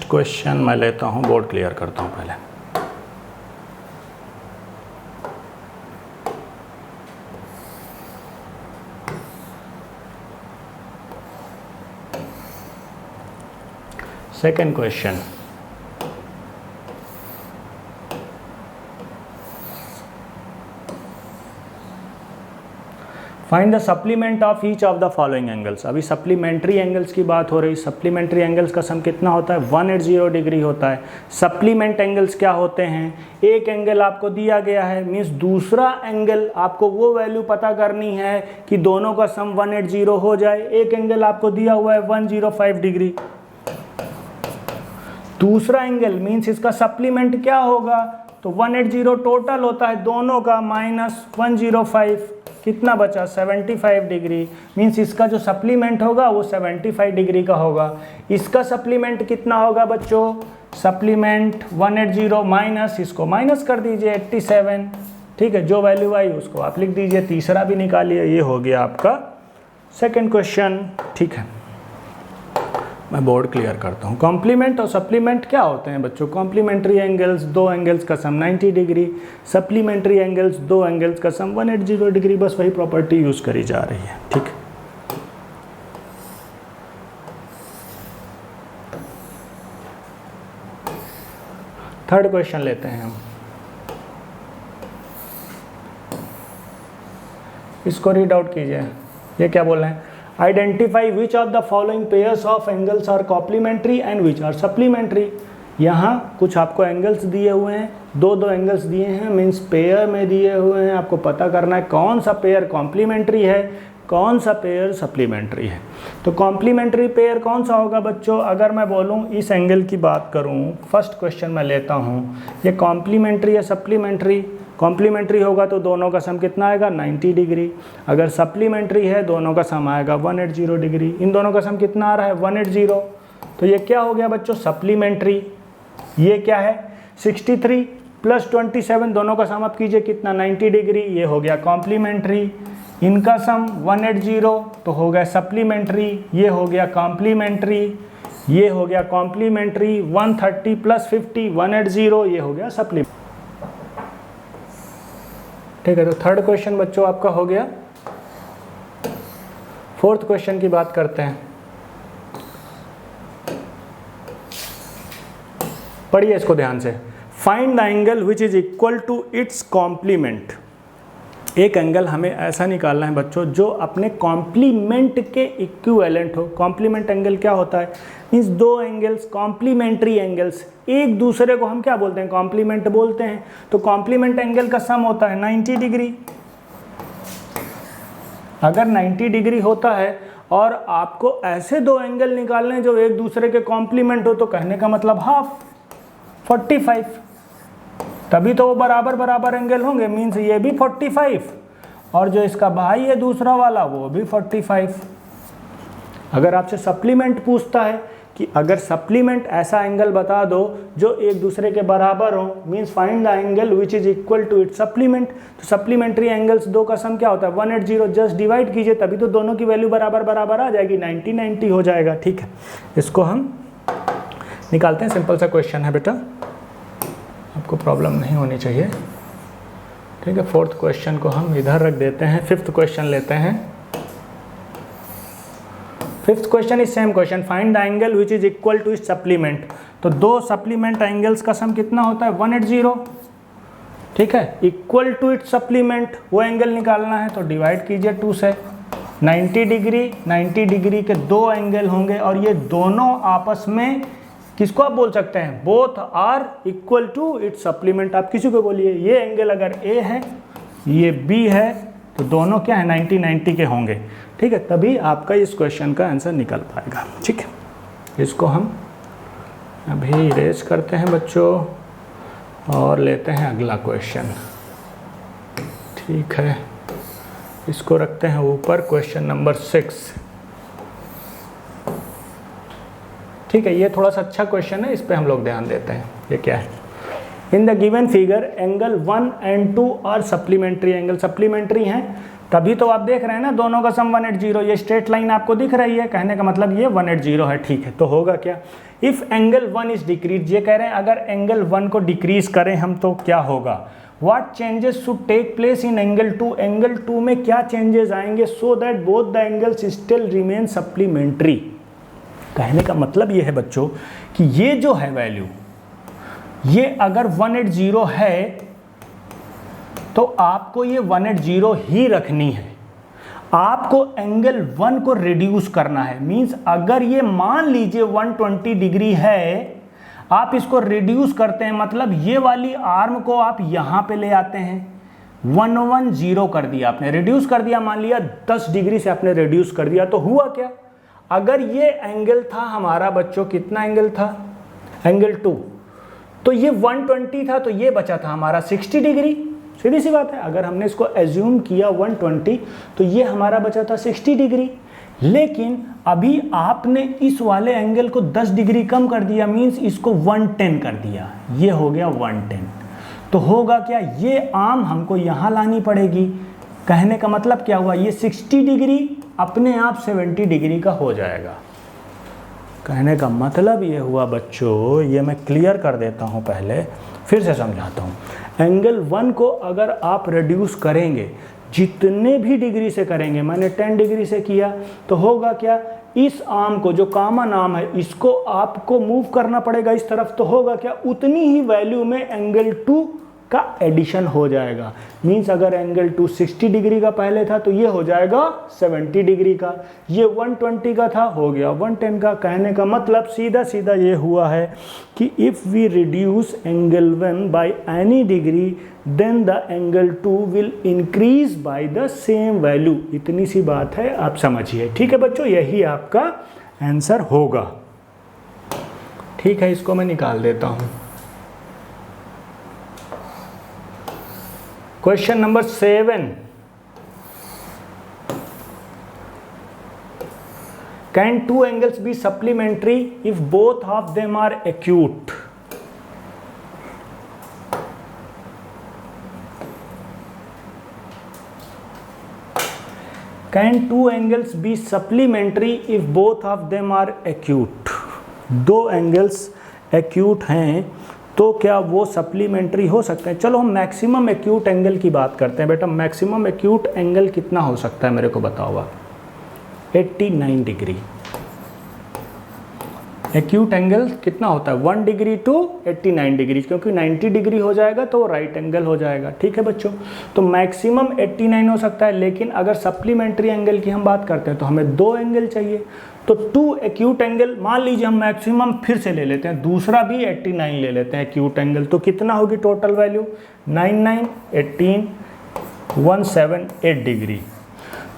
क्वेश्चन मैं लेता हूँ, बोर्ड क्लियर करता हूँ पहले। Second question. Find the supplement of each of the following angles. अभी सप्लीमेंट्री एंगल्स की बात हो रही। सप्लीमेंट्री एंगल्स का सम कितना होता है, 180 डिग्री होता है। सप्लीमेंट एंगल्स क्या होते हैं, एक एंगल आपको दिया गया है, मीन्स दूसरा एंगल आपको वो वैल्यू पता करनी है कि दोनों का सम 180 हो जाए। एक एंगल आपको दिया हुआ है 105 डिग्री, दूसरा एंगल मीन्स इसका सप्लीमेंट क्या होगा, तो 180 टोटल होता है दोनों का माइनस 105, कितना बचा 75 डिग्री, मीन्स इसका जो सप्लीमेंट होगा वो 75 डिग्री का होगा। इसका सप्लीमेंट कितना होगा बच्चों, सप्लीमेंट 180 माइनस, इसको माइनस कर दीजिए 87, ठीक है, जो वैल्यू आई उसको आप लिख दीजिए, तीसरा भी निकालिए। ये हो गया आपका सेकंड क्वेश्चन, ठीक है। मैं बोर्ड क्लियर करता हूँ। कॉम्प्लीमेंट और सप्लीमेंट क्या होते हैं बच्चों, कॉम्प्लीमेंट्री एंगल्स, दो एंगल्स का सम 90 डिग्री, सप्लीमेंट्री एंगल्स, दो एंगल्स का सम 180 डिग्री, बस वही प्रॉपर्टी यूज करी जा रही है, ठीक। थर्ड क्वेश्चन लेते हैं हम, इसको रीड आउट कीजिए। ये क्या बोल रहे हैं, identify which of the following pairs of angles are complementary and which are supplementary. यहाँ कुछ आपको एंगल्स दिए हुए हैं, दो दो एंगल्स दिए हैं, मीन्स पेयर में दिए हुए हैं, आपको पता करना है कौन सा पेयर कॉम्प्लीमेंट्री है, कौन सा पेयर सप्लीमेंट्री है। तो कॉम्प्लीमेंट्री पेयर कौन सा होगा बच्चों, अगर मैं बोलूँ इस एंगल की बात करूँ, फर्स्ट क्वेश्चन मैं लेता हूँ, ये कॉम्प्लीमेंट्री या सप्लीमेंट्री, कॉम्प्लीमेंट्री होगा तो दोनों का सम कितना आएगा 90 डिग्री, अगर सप्लीमेंट्री है दोनों का सम आएगा 180 डिग्री, इन दोनों का सम कितना आ रहा है 180, तो ये क्या हो गया बच्चों सप्लीमेंट्री। ये क्या है 63 प्लस 27, दोनों का सम आप कीजिए कितना 90 डिग्री, ये हो गया कॉम्प्लीमेंट्री, इनका सम 180 तो हो गया सप्लीमेंट्री, ये हो गया कॉम्प्लीमेंट्री, ये हो गया कॉम्प्लीमेंट्री, 130 प्लस 50 180, ये हो गया सप्लीमेंट्री, ठीक है। तो थर्ड क्वेश्चन बच्चों आपका हो गया। फोर्थ क्वेश्चन की बात करते हैं, पढ़िए इसको ध्यान से। Find the angle which is equal to its complement. एक एंगल हमें ऐसा निकालना है बच्चों जो अपने कॉम्प्लीमेंट के इक्विवेलेंट हो। कॉम्प्लीमेंट एंगल क्या होता है, मीन्स दो एंगल्स कॉम्प्लीमेंट्री एंगल्स एक दूसरे को हम क्या बोलते हैं, कॉम्प्लीमेंट बोलते हैं। तो कॉम्प्लीमेंट एंगल का सम होता है 90 डिग्री। अगर 90 डिग्री होता है और आपको ऐसे दो एंगल निकालने हैं जो एक दूसरे के कॉम्प्लीमेंट हो, तो कहने का मतलब हाफ 45, तभी तो वो बराबर बराबर एंगल होंगे, मीन्स ये भी 45 और जो इसका भाई है दूसरा वाला वो भी 45। अगर आपसे सप्लीमेंट पूछता है कि अगर सप्लीमेंट ऐसा एंगल बता दो जो एक दूसरे के बराबर हो, means find the angle which is equal to it supplement, तो सप्लीमेंट्री एंगल्स दो का सम क्या होता है 180, जस्ट डिवाइड कीजिए तभी तो दोनों की वैल्यू बराबर बराबर आ जाएगी, 90 हो जाएगा, ठीक है। इसको हम निकालते हैं, सिंपल सा क्वेश्चन है बेटा, आपको प्रॉब्लम नहीं होनी चाहिए, ठीक है। फोर्थ क्वेश्चन को हम इधर रख देते हैं, फिफ्थ क्वेश्चन लेते हैं। Fifth question is same question, find the angle which is equal to its supplement. तो दो सप्लीमेंट एंगल्स का सम कितना होता है 180, ठीक है, इक्वल टू इट्स सप्लीमेंट, वो एंगल निकालना है तो डिवाइड कीजिए 2 से। 90 डिग्री के दो एंगल होंगे और ये दोनों आपस में किसको आप बोल सकते हैं, both are equal to its supplement. आप किसी को बोलिए ये एंगल अगर ए है ये बी है तो दोनों क्या है 90 के होंगे, ठीक है, तभी आपका इस क्वेश्चन का आंसर निकल पाएगा, ठीक है। इसको हम अभी इरेज करते हैं बच्चों और लेते हैं अगला क्वेश्चन, ठीक है। इसको रखते हैं ऊपर, क्वेश्चन नंबर 6, ठीक है। ये थोड़ा सा अच्छा क्वेश्चन है, इस पे हम लोग ध्यान देते हैं। ये क्या है, in the given figure angle 1 and 2 are supplementary, angle supplementary हैं, तभी तो आप देख रहे हैं ना दोनों का सम 180, ये स्ट्रेट लाइन आपको दिख रही है, कहने का मतलब ये 180 है, ठीक है। तो होगा क्या, इफ एंगल 1 इज डिक्रीज, ये कह रहे हैं अगर एंगल 1 को डिक्रीज करें हम तो क्या होगा, what changes should take place in angle 2, angle 2 में क्या चेंजेस आएंगे, so that both the angles still remain supplementary. कहने का मतलब ये है बच्चों कि ये जो है वैल्यू, ये अगर 180 है तो आपको ये 180 ही रखनी है, आपको एंगल 1 को रिड्यूस करना है। मींस अगर ये मान लीजिए 120 डिग्री है, आप इसको रिड्यूस करते हैं, मतलब ये वाली आर्म को आप यहां पे ले आते हैं, 110 कर दिया आपने, रिड्यूस कर दिया, मान लिया 10 डिग्री से आपने रिड्यूस कर दिया, तो हुआ क्या, अगर ये एंगल था हमारा बच्चों, कितना एंगल था, एंगल 2, तो ये 120 था, तो ये बचा था हमारा 60 डिग्री, सीधी सी बात है। अगर हमने इसको एज्यूम किया 120 तो ये हमारा बचा था 60 डिग्री, लेकिन अभी आपने इस वाले एंगल को 10 डिग्री कम कर दिया, मीन्स इसको 110 कर दिया, ये हो गया 110। तो होगा क्या, ये आर्म हमको यहाँ लानी पड़ेगी। कहने का मतलब क्या हुआ, ये 60 डिग्री अपने आप 70 डिग्री का हो जाएगा। कहने का मतलब ये हुआ बच्चों, ये मैं क्लियर कर देता हूँ, पहले फिर से समझाता हूँ। एंगल 1 को अगर आप रिड्यूस करेंगे, जितने भी डिग्री से करेंगे, मैंने 10 डिग्री से किया, तो होगा क्या, इस आर्म को, जो कॉमन आर्म है, इसको आपको मूव करना पड़ेगा इस तरफ, तो होगा क्या, उतनी ही वैल्यू में एंगल 2 का एडिशन हो जाएगा। मीन्स अगर एंगल 2 60 डिग्री का पहले था तो ये हो जाएगा 70 डिग्री का, ये 120 का था, हो गया 110 का। कहने का मतलब सीधा सीधा ये हुआ है कि if we reduce angle 1 by any degree then the angle 2 will increase by the same value. इतनी सी बात है, आप समझिए। ठीक है बच्चों, यही आपका आंसर होगा। ठीक है, इसको मैं निकाल देता हूँ। Question number 7. Can two angles be supplementary if both of them are acute? Can two angles be supplementary if both of them are acute? दो एंगल्स acute हैं तो क्या वो सप्लीमेंट्री हो सकते हैं? चलो हम मैक्सिमम एक्यूट एंगल की बात करते हैं। बेटा मैक्सिमम एक्यूट एंगल कितना हो सकता है, मेरे को बताओ आप। 89 डिग्री। एक्यूट एंगल कितना होता है, 1 डिग्री टू 89 डिग्री, क्योंकि 90 डिग्री हो जाएगा तो राइट एंगल हो जाएगा। ठीक है बच्चों, तो मैक्सिमम 89 हो सकता है, लेकिन अगर सप्लीमेंट्री एंगल की हम बात करते हैं तो हमें दो एंगल चाहिए। तो 2 एक्यूट एंगल, मान लीजिए हम मैक्सिमम फिर से ले लेते हैं, दूसरा भी 89 ले लेते हैं एक्यूट एंगल, तो कितना होगी टोटल वैल्यू, 99, 18, 178 डिग्री।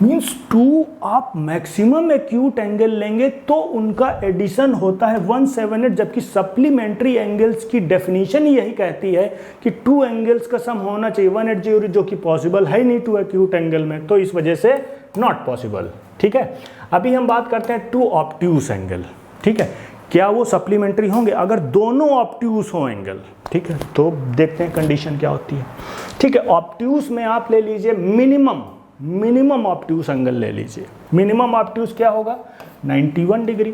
मीन्स 2 आप मैक्सिमम एक्यूट एंगल लेंगे तो उनका एडिशन होता है 178, जबकि सप्लीमेंट्री एंगल्स की डेफिनेशन ही यही कहती है कि 2 एंगल्स का सम होना चाहिए 180, जो कि पॉसिबल है नहीं 2 एक्यूट एंगल में, तो इस वजह से नॉट पॉसिबल। ठीक है, अभी हम बात करते हैं 2 ऑब्ट्यूस एंगल। ठीक है, क्या वो सप्लीमेंट्री होंगे? अगर दोनों ऑब्ट्यूस हो एंगल, ठीक है, तो देखते हैं कंडीशन क्या होती है। ठीक है, ऑब्ट्यूस में आप ले लीजिए मिनिमम ऑब्ट्यूस एंगल ले लीजिए। मिनिमम ऑब्ट्यूस क्या होगा, 91 डिग्री।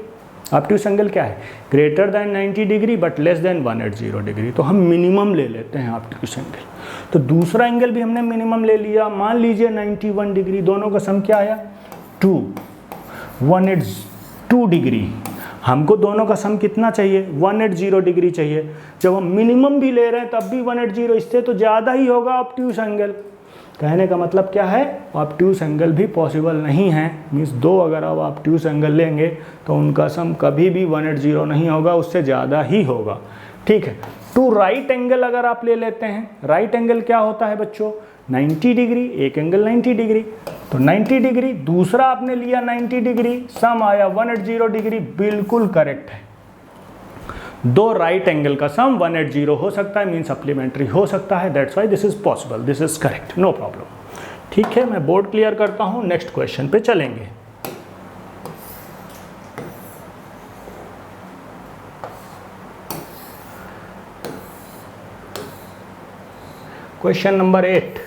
ऑब्ट्यूस एंगल क्या है, greater than 90 degree but less than 180 degree, तो हम मिनिमम ले लेते हैं ऑब्ट्यूस एंगल। तो दूसरा एंगल भी हमने मिनिमम ले लिया, मान लीजिए 91 डिग्री, दोनों का सम क्या आया 2, 182 डिग्री। हमको दोनों का सम कितना चाहिए, 180 डिग्री चाहिए। जब हम मिनिमम भी ले रहे हैं तब भी 180, इससे तो ज़्यादा ही होगा ऑब्ट्यूस एंगल। कहने का मतलब क्या है, ऑब्ट्यूस एंगल भी पॉसिबल नहीं है। मीन्स 2 अगर आप ऑब्ट्यूस एंगल लेंगे तो उनका सम कभी भी 180 नहीं होगा, उससे ज़्यादा ही होगा। ठीक है, 2 राइट एंगल अगर आप ले लेते हैं, राइट एंगल क्या होता है बच्चों, 90 डिग्री, एक एंगल 90 डिग्री, तो 90 डिग्री, दूसरा आपने लिया 90 डिग्री, सम आया 180 डिग्री, बिल्कुल करेक्ट है। 2 राइट एंगल का सम 180 हो सकता है, मीन सप्लीमेंट्री हो सकता है, that's why this is possible, this is correct, no problem. ठीक है, मैं बोर्ड क्लियर करता हूं, नेक्स्ट क्वेश्चन पे चलेंगे। क्वेश्चन नंबर 8,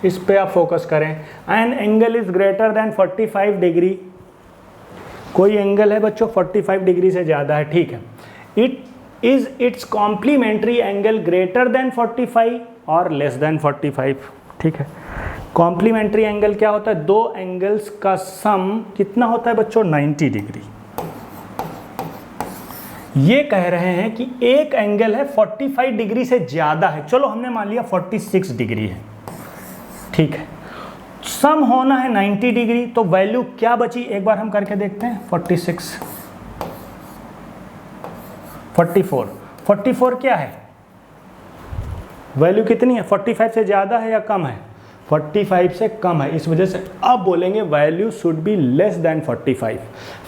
इस पे आप फोकस करें। An angle is greater than 45 degree, कोई एंगल है बच्चों 45 डिग्री से ज़्यादा है, ठीक है। It is its complementary angle greater than 45 और लेस देन 45, ठीक है। कॉम्प्लीमेंट्री एंगल क्या होता है, 2 एंगल्स का सम कितना होता है बच्चों, 90 डिग्री। ये कह रहे हैं कि एक एंगल है 45 डिग्री से ज़्यादा है, चलो हमने मान लिया 46 डिग्री है, ठीक है। सम होना है 90 डिग्री, तो वैल्यू क्या बची, एक बार हम करके देखते हैं। 46, 44, 44 क्या है, वैल्यू कितनी है, 45 से ज़्यादा है या कम है, 45 से कम है, इस वजह से अब बोलेंगे value should be less than 45।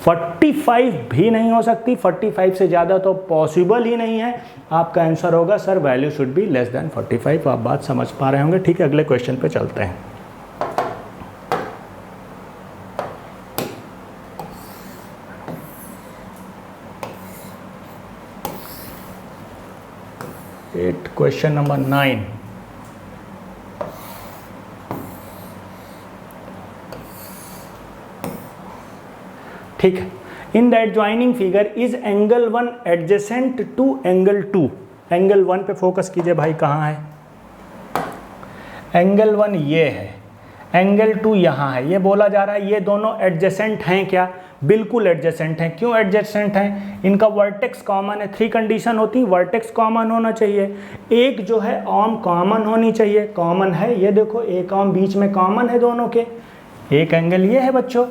45 भी नहीं हो सकती, 45 से ज़्यादा तो पॉसिबल ही नहीं है। आपका आंसर होगा sir value should be less than 45। आप बात समझ पा रहे होंगे। ठीक है, अगले क्वेश्चन पे चलते हैं। Question number 9। ठीक है, in the adjoining figure is angle 1 adjacent to angle 2। Angle 1 पे फोकस कीजिए भाई, कहाँ है एंगल 1? ये है। एंगल 2 यहाँ है। ये बोला जा रहा है ये दोनों एडजेसेंट हैं क्या? बिल्कुल एडजेसेंट हैं। क्यों एडजेसेंट हैं? इनका वर्टेक्स कॉमन है। 3 कंडीशन होती है, वर्टेक्स कॉमन होना चाहिए, एक जो है आर्म कॉमन होनी चाहिए। कॉमन है, ये देखो एक आर्म बीच में कॉमन है दोनों के। एक एंगल ये है बच्चों,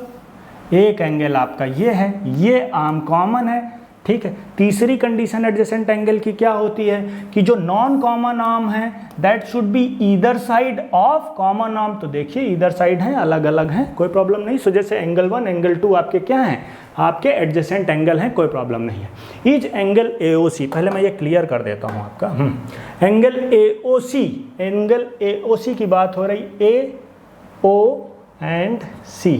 एक एंगल आपका ये है, ये आर्म कॉमन है। ठीक है, तीसरी कंडीशन एडजेसेंट एंगल की क्या होती है कि जो नॉन कॉमन आर्म है that should be either side of common arm. तो देखिए ईदर साइड हैं, अलग अलग हैं, कोई प्रॉब्लम नहीं। सो जैसे एंगल 1 एंगल 2 आपके क्या हैं? आपके एडजेसेंट एंगल हैं, कोई प्रॉब्लम नहीं है। इज एंगल AOC, पहले मैं ये क्लियर कर देता हूँ आपका। एंगल AOC की बात हो रही, AO and C।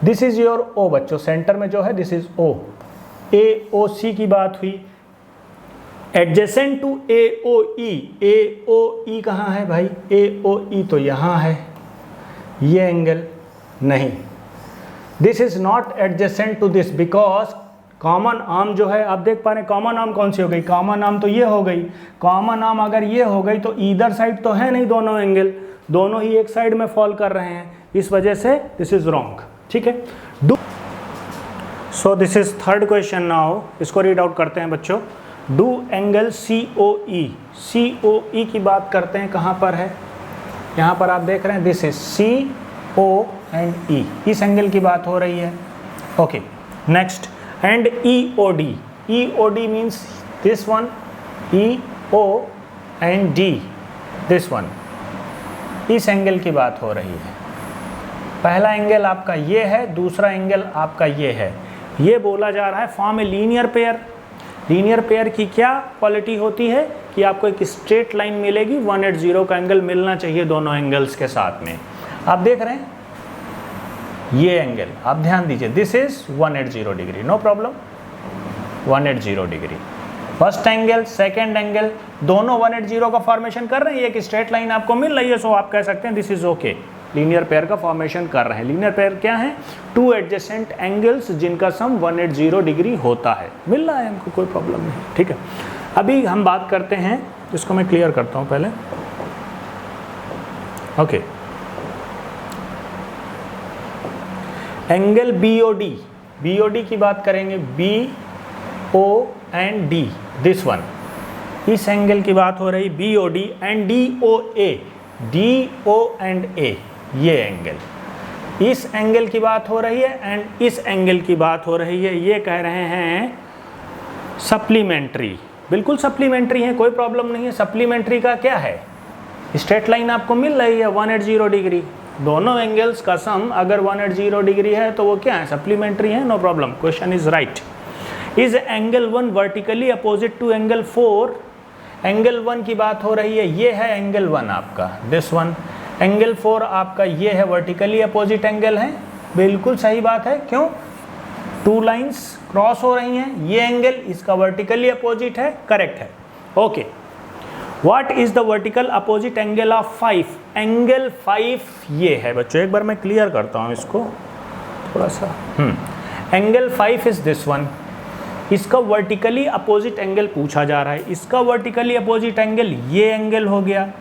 This is your O बच्चों, सेंटर में जो है दिस इज O। AOC की बात हुई। एडजेसेंट टू AOE, AOE कहाँ है भाई? AOE तो यहाँ है, ये एंगल नहीं। This is not adjacent to this because common arm जो है, आप देख पा रहे हैं कॉमन आर्म कौन सी हो गई? कॉमन आर्म तो ये हो गई। कॉमन आर्म अगर ये हो गई तो ईदर साइड तो है नहीं, दोनों एंगल दोनों ही एक साइड में फॉल कर रहे हैं, इस वजह से दिस इज रॉन्ग। ठीक है, सो this is third question now, इसको रीड आउट करते हैं बच्चों। डू एंगल COE, COE की बात करते हैं, कहाँ पर है? यहाँ पर आप देख रहे हैं this is CO and E, इस एंगल की बात हो रही है। Okay, next and EOD, EOD means this one, EO and D this one, इस एंगल की बात हो रही है। पहला एंगल आपका ये है, दूसरा एंगल आपका ये है। ये बोला जा रहा है फॉर्म ए लीनियर पेयर। लीनियर पेयर की क्या क्वालिटी होती है कि आपको एक स्ट्रेट लाइन मिलेगी, 180 का एंगल मिलना चाहिए दोनों एंगल्स के साथ में। आप देख रहे हैं ये एंगल, आप ध्यान दीजिए, this is 180 degree, no problem, 180 degree. First angle second angle दोनों 180 का फॉर्मेशन कर रहे हैं, एक स्ट्रेट लाइन आपको मिल रही है, सो आप कह सकते हैं this is okay, linear pair का फॉर्मेशन कर रहे हैं। लीनियर पेयर क्या है? 2 एडजेसेंट एंगल्स जिनका सम 180 डिग्री होता है, मिल रहा है हमको, कोई प्रॉब्लम नहीं। ठीक है, अभी हम बात करते हैं, इसको मैं क्लियर करता हूं पहले। ओके, एंगल BOD, BOD की बात करेंगे, BO and D, this one, इस एंगल की बात हो रही, BOD and DOA, DO and A, ये एंगल, इस एंगल की बात हो रही है एंड इस एंगल की बात हो रही है। ये कह रहे हैं सप्लीमेंट्री, बिल्कुल सप्लीमेंट्री है, कोई प्रॉब्लम नहीं है। सप्लीमेंट्री का क्या है? स्ट्रेट लाइन आपको मिल रही है 180 डिग्री, दोनों एंगल्स का सम अगर 180 डिग्री है तो वो क्या है? सप्लीमेंट्री है, no problem, question is right. Is angle 1 vertically opposite to angle 4? Angle 1 की बात हो रही है, ये है एंगल 1 आपका, दिस वन। एंगल 4 आपका ये है, वर्टिकली अपोजिट एंगल है, बिल्कुल सही बात है। क्यों? 2 लाइंस क्रॉस हो रही हैं, ये एंगल इसका वर्टिकली अपोजिट है, करेक्ट है। Okay, what is the vertical opposite angle of 5? Angle 5 ये है बच्चों, एक बार मैं क्लियर करता हूँ इसको थोड़ा सा। एंगल 5 इज दिस वन, इसका वर्टिकली अपोजिट एंगल पूछा जा रहा है, इसका वर्टिकली अपोजिट एंगल ये एंगल हो गया,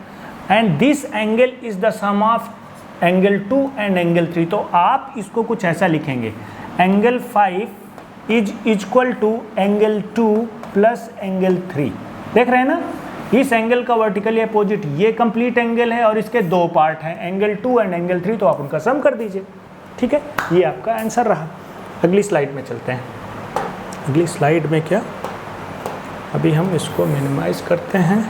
and this angle is the sum of angle 2 and angle 3। तो आप इसको कुछ ऐसा लिखेंगे, angle 5 is equal to angle 2 plus angle 3। देख रहे हैं ना, इस एंगल का वर्टिकली अपोजिट ये कंप्लीट एंगल है और इसके 2 पार्ट हैं, एंगल 2 एंड एंगल 3, तो आप उनका सम कर दीजिए। ठीक है, ये आपका आंसर रहा। अगली स्लाइड में चलते हैं। अगली स्लाइड में क्या, अभी हम इसको मिनिमाइज करते हैं।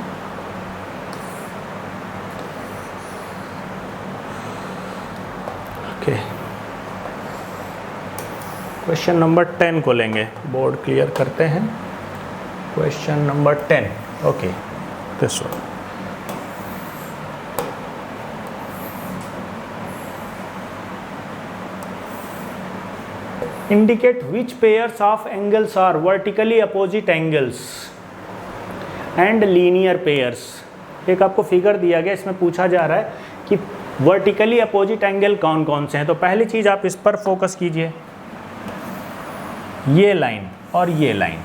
क्वेश्चन नंबर 10 को लेंगे, बोर्ड क्लियर करते हैं। Question number 10, okay this one. Indicate which pairs of angles are vertically opposite angles and linear pairs। एक आपको फिगर दिया गया, इसमें पूछा जा रहा है कि वर्टिकली अपोजिट एंगल कौन कौन से हैं। तो पहली चीज़ आप इस पर फोकस कीजिए, ये लाइन और ये लाइन,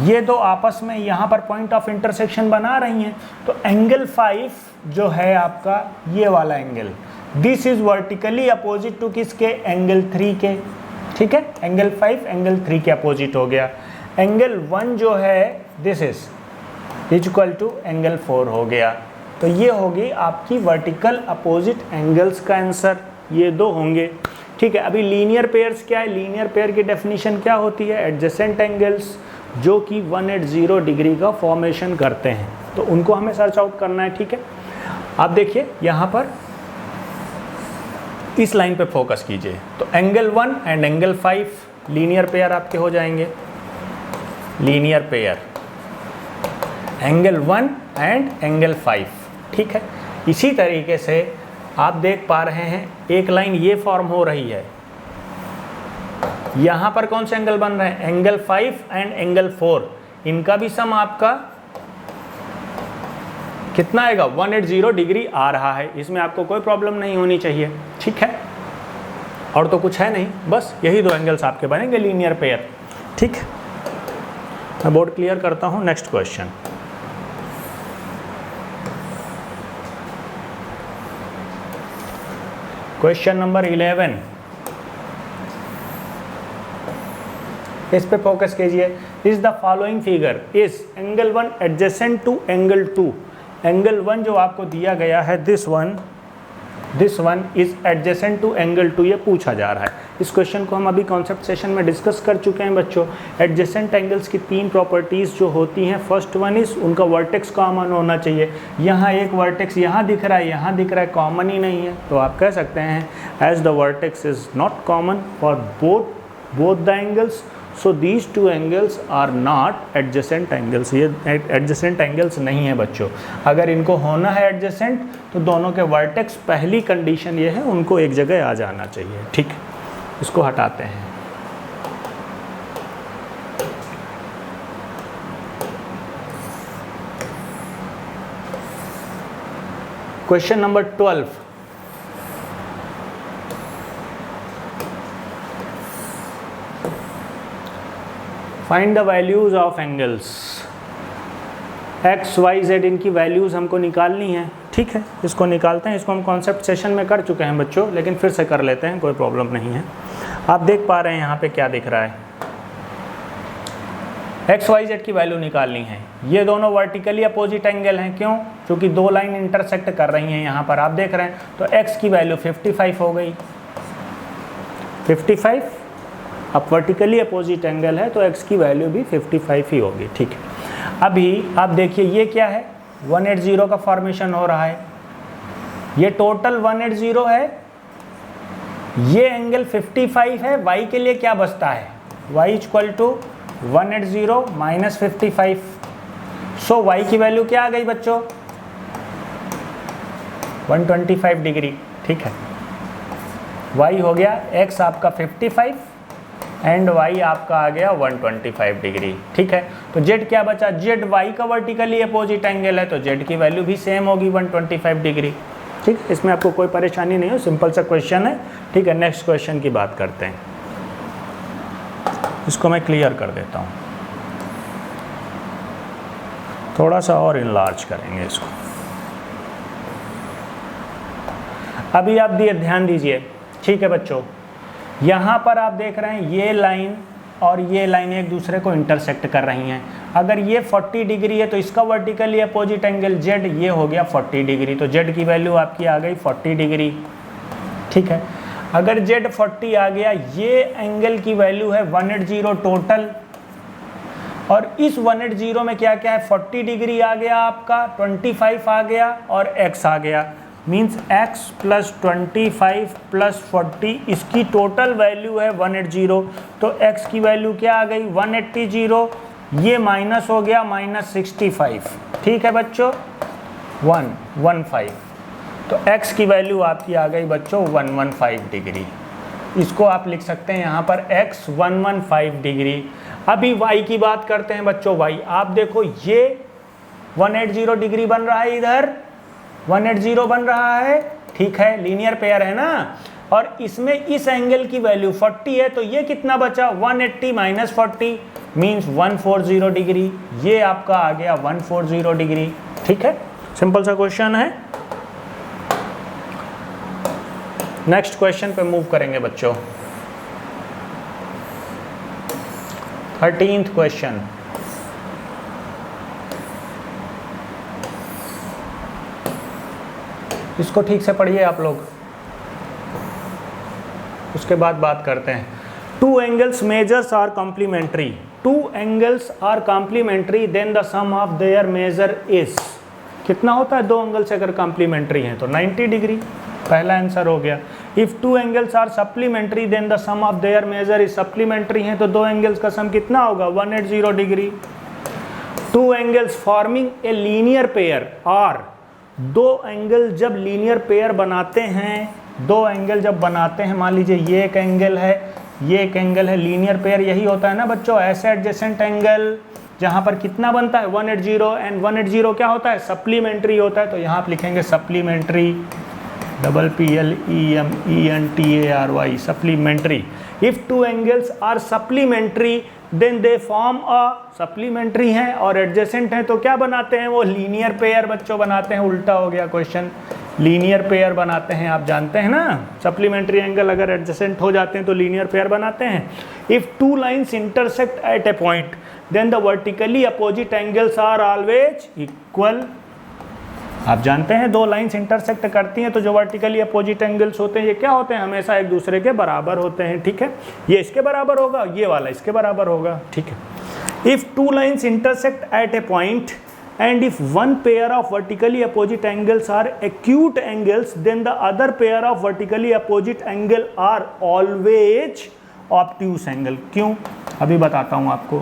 ये दो आपस में यहाँ पर पॉइंट ऑफ इंटरसेक्शन बना रही हैं। तो एंगल 5 जो है आपका ये वाला angle, this is vertically opposite to किसके, एंगल 3 के। ठीक है, एंगल 5 एंगल 3 के अपोजिट हो गया। एंगल 1 जो है this is equal to angle 4 हो गया। तो ये होगी आपकी वर्टिकल अपोजिट एंगल्स का आंसर, ये दो होंगे। ठीक है, अभी लीनियर पेयर्स क्या है, लीनियर पेयर की डेफिनेशन क्या होती है, एडजेसेंट एंगल्स जो कि 180 डिग्री का फॉर्मेशन करते हैं, तो उनको हमें सर्च आउट करना है। ठीक है, आप देखिए यहाँ पर इस लाइन पे फोकस कीजिए, तो angle 1 and angle 5 linear pair आपके हो जाएंगे, linear pair angle 1 and angle 5। ठीक है, इसी तरीके से आप देख पा रहे हैं एक लाइन ये फॉर्म हो रही है, यहाँ पर कौन से एंगल बन रहे हैं, एंगल 5 एंड एंगल 4, इनका भी सम आपका कितना आएगा, 180 डिग्री आ रहा है। इसमें आपको कोई प्रॉब्लम नहीं होनी चाहिए। ठीक है, और तो कुछ है नहीं, बस यही दो एंगल्स आपके बनेंगे लीनियर पेयर। ठीक, मैं बोर्ड क्लियर करता हूँ। नेक्स्ट क्वेश्चन, क्वेश्चन नंबर 11, इस पे फोकस कीजिए। Is the following figure is angle 1 adjacent to angle 2। Angle 1 जो आपको दिया गया है this one is adjacent to angle 2, ये पूछा जा रहा है। इस क्वेश्चन को हम अभी कॉन्सेप्ट सेशन में डिस्कस कर चुके हैं बच्चों। एडजेसेंट एंगल्स की 3 प्रॉपर्टीज़ जो होती हैं, फर्स्ट वन इज उनका वर्टेक्स कॉमन होना चाहिए। यहाँ एक वर्टेक्स यहाँ दिख रहा है, यहाँ दिख रहा है, कॉमन ही नहीं है, तो आप कह सकते हैं as the vertex is not common for both the angles, so these 2 angles are not adjacent angles. ये एडजेसेंट एंगल्स नहीं है बच्चों। अगर इनको होना है एडजेसेंट तो दोनों के वर्टेक्स, पहली कंडीशन ये है उनको एक जगह आ जाना चाहिए। ठीक, इसको हटाते हैं। Question number 12, find the values of angles x y z, इनकी वैल्यूज़ हमको निकालनी है। ठीक है, इसको निकालते हैं। इसको हम कॉन्सेप्ट सेशन में कर चुके हैं बच्चों, लेकिन फिर से कर लेते हैं, कोई प्रॉब्लम नहीं है। आप देख पा रहे हैं यहाँ पे क्या दिख रहा है, एक्स वाई जेड की वैल्यू निकालनी है। ये दोनों वर्टिकली अपोजिट एंगल हैं, क्यों, क्योंकि दो लाइन इंटरसेक्ट कर रही हैं यहाँ पर, आप देख रहे हैं। तो एक्स की वैल्यू 55 हो गई, 55। अब वर्टिकली अपोजिट एंगल है तो x की वैल्यू भी 55 ही होगी। ठीक है, अभी आप देखिए ये क्या है, 180 का फॉर्मेशन हो रहा है, ये टोटल 180 है, ये एंगल 55 है। y के लिए क्या बचता है, y equal to 180 minus 55। So y की वैल्यू क्या आ गई बच्चों, 125 डिग्री। ठीक है, y हो गया, x आपका 55 एंड y आपका आ गया 125 डिग्री। ठीक है, तो z क्या बचा, z y का वर्टिकली अपोजिट एंगल है, तो z की वैल्यू भी सेम होगी 125 डिग्री। ठीक है, इसमें आपको कोई परेशानी नहीं हो, सिंपल सा क्वेश्चन है। ठीक है, नेक्स्ट क्वेश्चन की बात करते हैं। इसको मैं क्लियर कर देता हूँ, थोड़ा सा और इनलार्ज करेंगे इसको। अभी आप ध्यान दीजिए। ठीक है बच्चों, यहाँ पर आप देख रहे हैं ये लाइन और ये लाइन एक दूसरे को इंटरसेक्ट कर रही हैं। अगर ये 40 डिग्री है तो इसका वर्टिकली अपोजिट एंगल z ये हो गया 40 डिग्री, तो z की वैल्यू आपकी आ गई 40 डिग्री। ठीक है, अगर z 40 आ गया, ये एंगल की वैल्यू है 180 टोटल, और इस 180 में क्या क्या है, 40 डिग्री आ गया आपका, 25 आ गया और x आ गया। मीन्स x प्लस 25 प्लस 40, इसकी टोटल वैल्यू है 180। तो x की वैल्यू क्या आ गई 180, ये माइनस हो गया -65। ठीक है बच्चों, 115। तो x की वैल्यू आपकी आ गई बच्चों 115 डिग्री। इसको आप लिख सकते हैं यहाँ पर x 115 डिग्री। अभी y की बात करते हैं बच्चों। y आप देखो, ये 180 डिग्री बन रहा है, इधर 180 बन रहा है। ठीक है, लीनियर पेयर है ना, और इसमें इस एंगल की वैल्यू 40 है, तो ये कितना बचा 180 माइनस 40 मीन्स 140 डिग्री। ये आपका आ गया 140 डिग्री। ठीक है, सिंपल सा क्वेश्चन है। नेक्स्ट क्वेश्चन पे मूव करेंगे बच्चों। 13th question. इसको ठीक से पढ़िए आप लोग, उसके बाद बात करते हैं। Two angles measures are complementary, two angles are complementary then the sum of their measure is. कितना होता है दो एंगल्स अगर कॉम्प्लीमेंट्री हैं तो 90 डिग्री। पहला आंसर हो गया। If two angles are supplementary then the sum of their measure is, supplementary हैं तो दो एंगल्स का सम कितना होगा 180 degree. Two angles forming a linear pair are, दो एंगल जब लीनियर पेयर बनाते हैं, दो एंगल जब बनाते हैं, मान लीजिए ये एक एंगल है, ये एक एंगल है, लीनियर पेयर यही होता है ना बच्चों, ऐसे एडजेसेंट एंगल जहां पर कितना बनता है 180, एंड 180 क्या होता है सप्लीमेंट्री होता है। तो यहाँ आप लिखेंगे supplementary, SPLEMENTARY, supplementary. If two angles are supplementary then they form a, supplementary हैं और एडजेसेंट हैं तो क्या बनाते हैं वो लीनियर पेयर बच्चों बनाते हैं। उल्टा हो गया क्वेश्चन, लीनियर पेयर बनाते हैं, आप जानते हैं ना, सप्लीमेंट्री एंगल अगर एडजेसेंट हो जाते हैं तो लीनियर पेयर बनाते हैं। If two lines intersect at a point then the vertically opposite angles are always equal. आप जानते हैं दो लाइन्स इंटरसेक्ट करती हैं तो जो वर्टिकली अपोजिट एंगल्स होते हैं ये क्या होते हैं, हमेशा एक दूसरे के बराबर होते हैं। ठीक है, ये इसके बराबर होगा, ये वाला इसके बराबर होगा। ठीक है, if two lines intersect at a point and if one pair of vertically opposite angles are acute angles then the other pair of vertically opposite angle are always obtuse angle। क्यों, अभी बताता हूं आपको।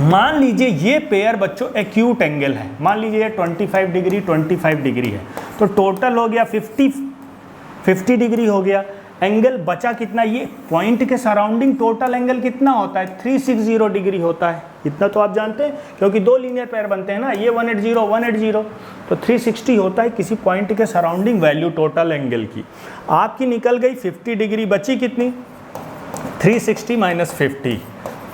मान लीजिए ये पेयर बच्चों acute angle है, मान लीजिए ये 25 डिग्री 25 डिग्री है, तो टोटल हो गया 50 डिग्री हो गया। एंगल बचा कितना, ये पॉइंट के सराउंडिंग टोटल एंगल कितना होता है 360 डिग्री होता है। इतना तो आप जानते हैं क्योंकि दो लीनियर पेयर बनते हैं ना, ये 180 तो 360 होता है किसी पॉइंट के सराउंडिंग वैल्यू टोटल एंगल की। आपकी निकल गई 50 डिग्री, बची कितनी 360 माइनस 50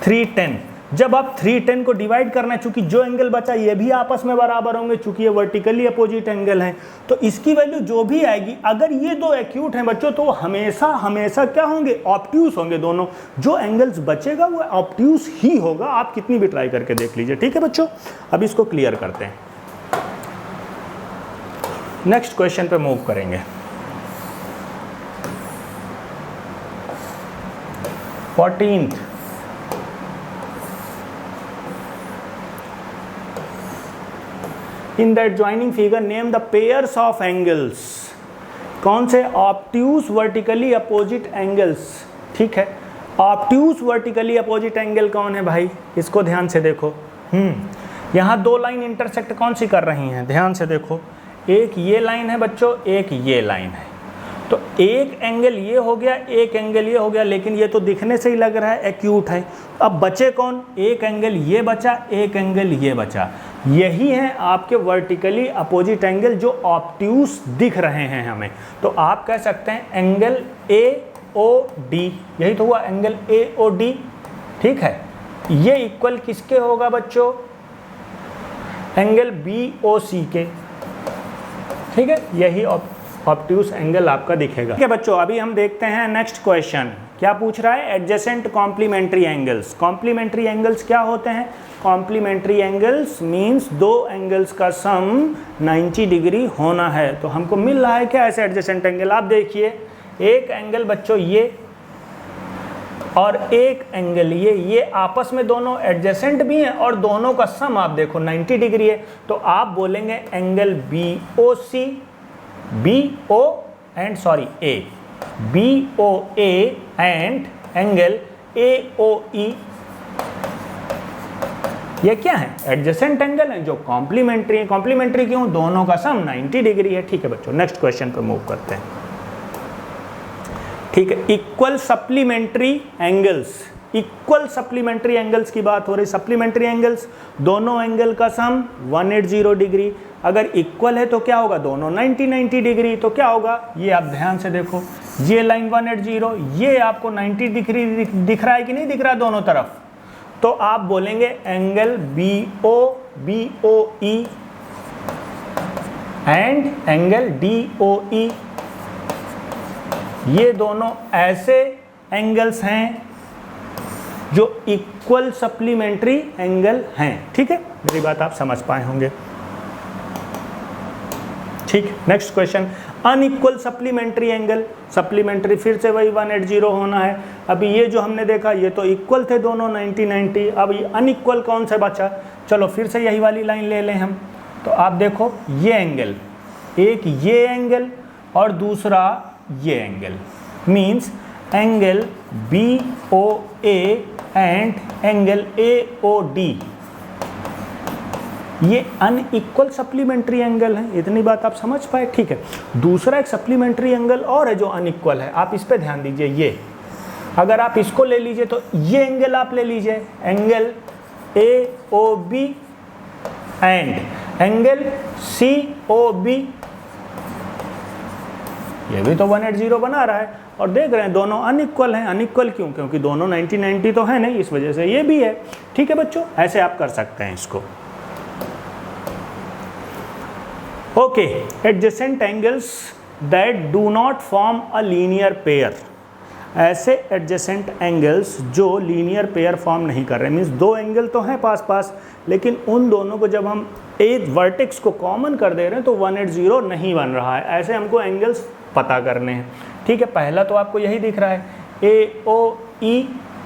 310। जब आप 310 को डिवाइड करना है, चूंकि जो एंगल बचा ये भी आपस में बराबर होंगे, चूंकि ये वर्टिकली अपोजिट एंगल हैं, तो इसकी वैल्यू जो भी आएगी, अगर ये दो एक्यूट हैं बच्चों तो हमेशा हमेशा क्या होंगे ऑब्ट्यूस होंगे दोनों। जो एंगल्स बचेगा वो ऑब्ट्यूस ही होगा, आप कितनी भी ट्राई करके देख लीजिए। ठीक है बच्चों, अब इसको क्लियर करते हैं, नेक्स्ट क्वेश्चन पे मूव करेंगे। 14th, in the adjoining figure name the pairs of angles। कौन से ऑब्ट्यूस वर्टिकली अपोजिट एंगल्स। ठीक है, ऑब्ट्यूस वर्टिकली अपोजिट एंगल कौन है भाई, इसको ध्यान से देखो। यहाँ दो लाइन इंटरसेक्ट कौन सी कर रही हैं, ध्यान से देखो। एक ये लाइन है बच्चों, एक ये लाइन है, तो एक एंगल ये हो गया, एक एंगल ये हो गया, लेकिन ये तो दिखने से ही लग रहा है एक्यूट है। अब बचे कौन, एक एंगल ये बचा, एक एंगल ये बचा। यही है आपके वर्टिकली अपोजिट एंगल जो ऑब्ट्यूस दिख रहे हैं हमें। तो आप कह सकते हैं एंगल AOD, यही तो हुआ एंगल AOD। ठीक है, ये इक्वल किसके होगा बच्चों, एंगल BOC के। ठीक है, यही ऑब्ट्यूस एंगल आपका दिखेगा। ठीक है बच्चों, अभी हम देखते हैं नेक्स्ट क्वेश्चन। क्या पूछ रहा है, adjacent complementary angles. Complementary angles क्या होते हैं, कॉम्प्लीमेंट्री एंगल्स मींस दो एंगल्स का सम 90 डिग्री होना है। तो हमको मिल रहा है क्या ऐसे एडजेसेंट एंगल। आप देखिए एक एंगल बच्चों ये और एक एंगल ये आपस में दोनों एडजेसेंट भी हैं और दोनों का सम आप देखो 90 डिग्री है, तो आप बोलेंगे angle BOC, BO and sorry A, BOA and angle AOE, ये क्या है? एडजेसेंट एंगल है जो कॉम्प्लीमेंट्री है। कॉम्प्लीमेंट्री क्यों? दोनों का सम 90 डिग्री है। ठीक है बच्चों, नेक्स्ट क्वेश्चन पे मूव करते हैं। ठीक है, equal supplementary angles, equal supplementary angles की बात हो रही। सप्लीमेंट्री एंगल्स, दोनों एंगल का सम 180 डिग्री। अगर इक्वल है तो क्या होगा? दोनों 90 डिग्री। तो क्या होगा? ये आप ध्यान से देखो, ये लाइन 180, ये आपको 90 डिग्री दिख रहा है कि नहीं दिख रहा है दोनों तरफ? तो आप बोलेंगे angle BOE and angle DOE, ये दोनों ऐसे एंगल्स हैं जो इक्वल सप्लीमेंट्री एंगल हैं। ठीक है, मेरी बात आप समझ पाए होंगे। ठीक, next question, unequal supplementary angle. Supplementary फिर से वही 180 होना है। अभी ये जो हमने देखा ये तो इक्वल थे दोनों 90। अब ये अनइक्वल कौन सा बचा? चलो फिर से यही वाली लाइन ले लें हम। तो आप देखो ये एंगल, एक ये एंगल और दूसरा ये angle, means angle BOA and angle AOD, ये अनइक्वल सप्लीमेंट्री एंगल है। इतनी बात आप समझ पाए? ठीक है, दूसरा एक सप्लीमेंट्री एंगल और है जो अनइक्वल है, आप इस पे ध्यान दीजिए। ये अगर आप इसको ले लीजिए तो ये एंगल आप ले लीजिए, angle AOB and angle COB, ये भी तो 180 बना रहा है और देख रहे हैं दोनों अनइक्वल हैं। अनइक्वल क्यों? क्योंकि दोनों 90 तो है नहीं, इस वजह से ये भी है। ठीक है बच्चों, ऐसे आप कर सकते हैं इसको। Okay, adjacent angles that do not form a linear pair, ऐसे एडजेसेंट एंगल्स जो लीनियर पेयर फॉर्म नहीं कर रहे, मीन्स दो एंगल तो हैं पास पास, लेकिन उन दोनों को जब हम एक वर्टेक्स को कॉमन कर दे रहे हैं तो 180 नहीं बन रहा है। ऐसे हमको एंगल्स पता करने हैं। ठीक है, पहला तो आपको यही दिख रहा है AOE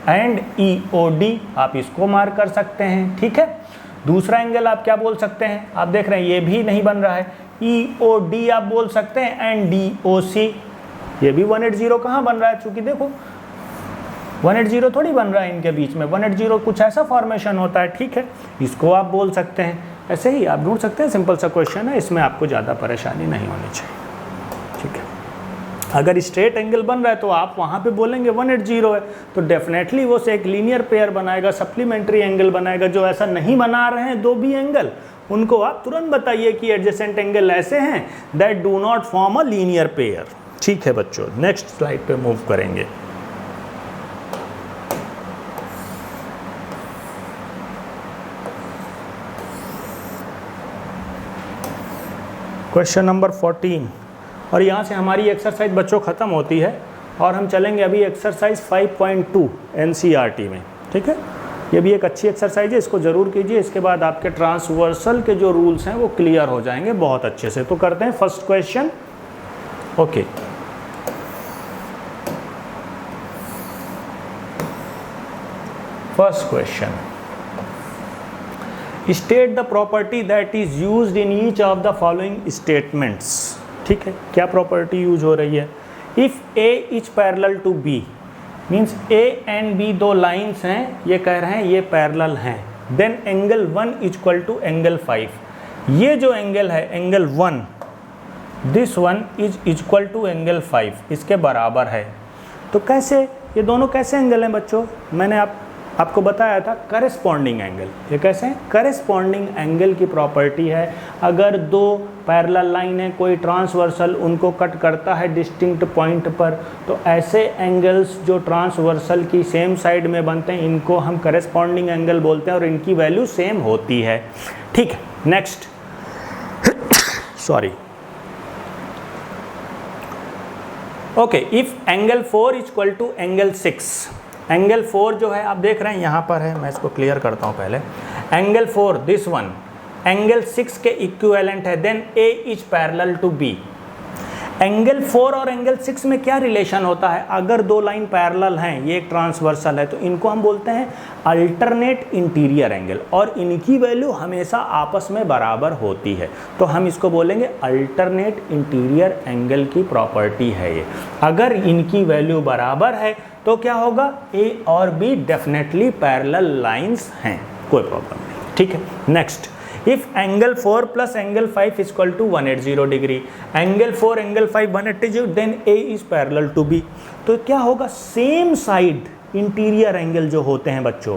एंड EOD, आप इसको मार्क कर सकते हैं। ठीक है, दूसरा एंगल आप क्या बोल सकते हैं? आप देख रहे हैं ये भी नहीं बन रहा है, EOD आप बोल सकते हैं एंड DOC, ये भी 180 कहाँ बन रहा है? चूंकि देखो 180 थोड़ी बन रहा है इनके बीच में, 180 कुछ ऐसा फॉर्मेशन होता है। ठीक है, इसको आप बोल सकते हैं। ऐसे ही आप ढूंढ सकते हैं, सिंपल सा क्वेश्चन है, इसमें आपको ज़्यादा परेशानी नहीं होनी चाहिए। ठीक है, अगर स्ट्रेट एंगल बन रहा है तो आप वहाँ पे बोलेंगे 180 है, तो डेफिनेटली वो से एक लीनियर पेयर बनाएगा, सप्लीमेंट्री एंगल बनाएगा। जो ऐसा नहीं बना रहे हैं दो भी एंगल, उनको आप तुरंत बताइए कि एडजेसेंट एंगल ऐसे हैं that do not form a linear pair. ठीक है बच्चों, नेक्स्ट स्लाइड पे मूव करेंगे। क्वेश्चन नंबर 14, और यहाँ से हमारी एक्सरसाइज बच्चों ख़त्म होती है और हम चलेंगे अभी एक्सरसाइज 5.2 NCERT में। ठीक है, ये भी एक अच्छी एक्सरसाइज है, इसको ज़रूर कीजिए। इसके बाद आपके ट्रांसवर्सल के जो रूल्स हैं वो क्लियर हो जाएंगे बहुत अच्छे से। तो करते हैं first question. Okay, first question, state the property that is used in each of the following statements. ठीक है, क्या प्रॉपर्टी यूज हो रही है? If A is parallel to B, means A and B दो लाइन्स हैं, ये कह रहे हैं ये पैरेलल हैं, then angle 1 is equal to angle 5। ये जो एंगल है angle 1, this 1 is equal to angle 5, इसके बराबर है। तो कैसे, ये दोनों कैसे एंगल हैं बच्चों? मैंने आपको बताया था करेस्पॉन्डिंग एंगल। ये कैसे हैं? करेस्पॉन्डिंग एंगल की प्रॉपर्टी है, अगर दो पैरेलल लाइन है, कोई ट्रांसवर्सल उनको कट करता है डिस्टिंक्ट पॉइंट पर, तो ऐसे एंगल्स जो ट्रांसवर्सल की सेम साइड में बनते हैं इनको हम करेस्पॉन्डिंग एंगल बोलते हैं और इनकी वैल्यू सेम होती है। ठीक है, next sorry, okay, if angle 4 is equal to angle 6, angle 4 जो है आप देख रहे हैं यहाँ पर है, मैं इसको क्लियर करता हूँ पहले। एंगल 4 दिस वन एंगल 6 के इक्विवेलेंट है, then A is parallel to B। Angle 4 और एंगल 6 में क्या रिलेशन होता है? अगर दो लाइन पैरेलल हैं, ये एक ट्रांसवर्सल है, तो इनको हम बोलते हैं अल्टरनेट इंटीरियर एंगल, और इनकी वैल्यू हमेशा आपस में बराबर होती है, तो हम इसको बोलेंगे अल्टरनेट इंटीरियर एंगल की प्रॉपर्टी है ये। अगर इनकी वैल्यू बराबर है तो क्या होगा? ए और बी डेफिनेटली पैरेलल लाइंस हैं, कोई प्रॉब्लम नहीं, ठीक है। Next, if angle 4 plus angle 5 is equal to 180 degree, angle 4 angle 5 180, then A is parallel to B. तो क्या होगा? सेम साइड इंटीरियर एंगल जो होते हैं बच्चों,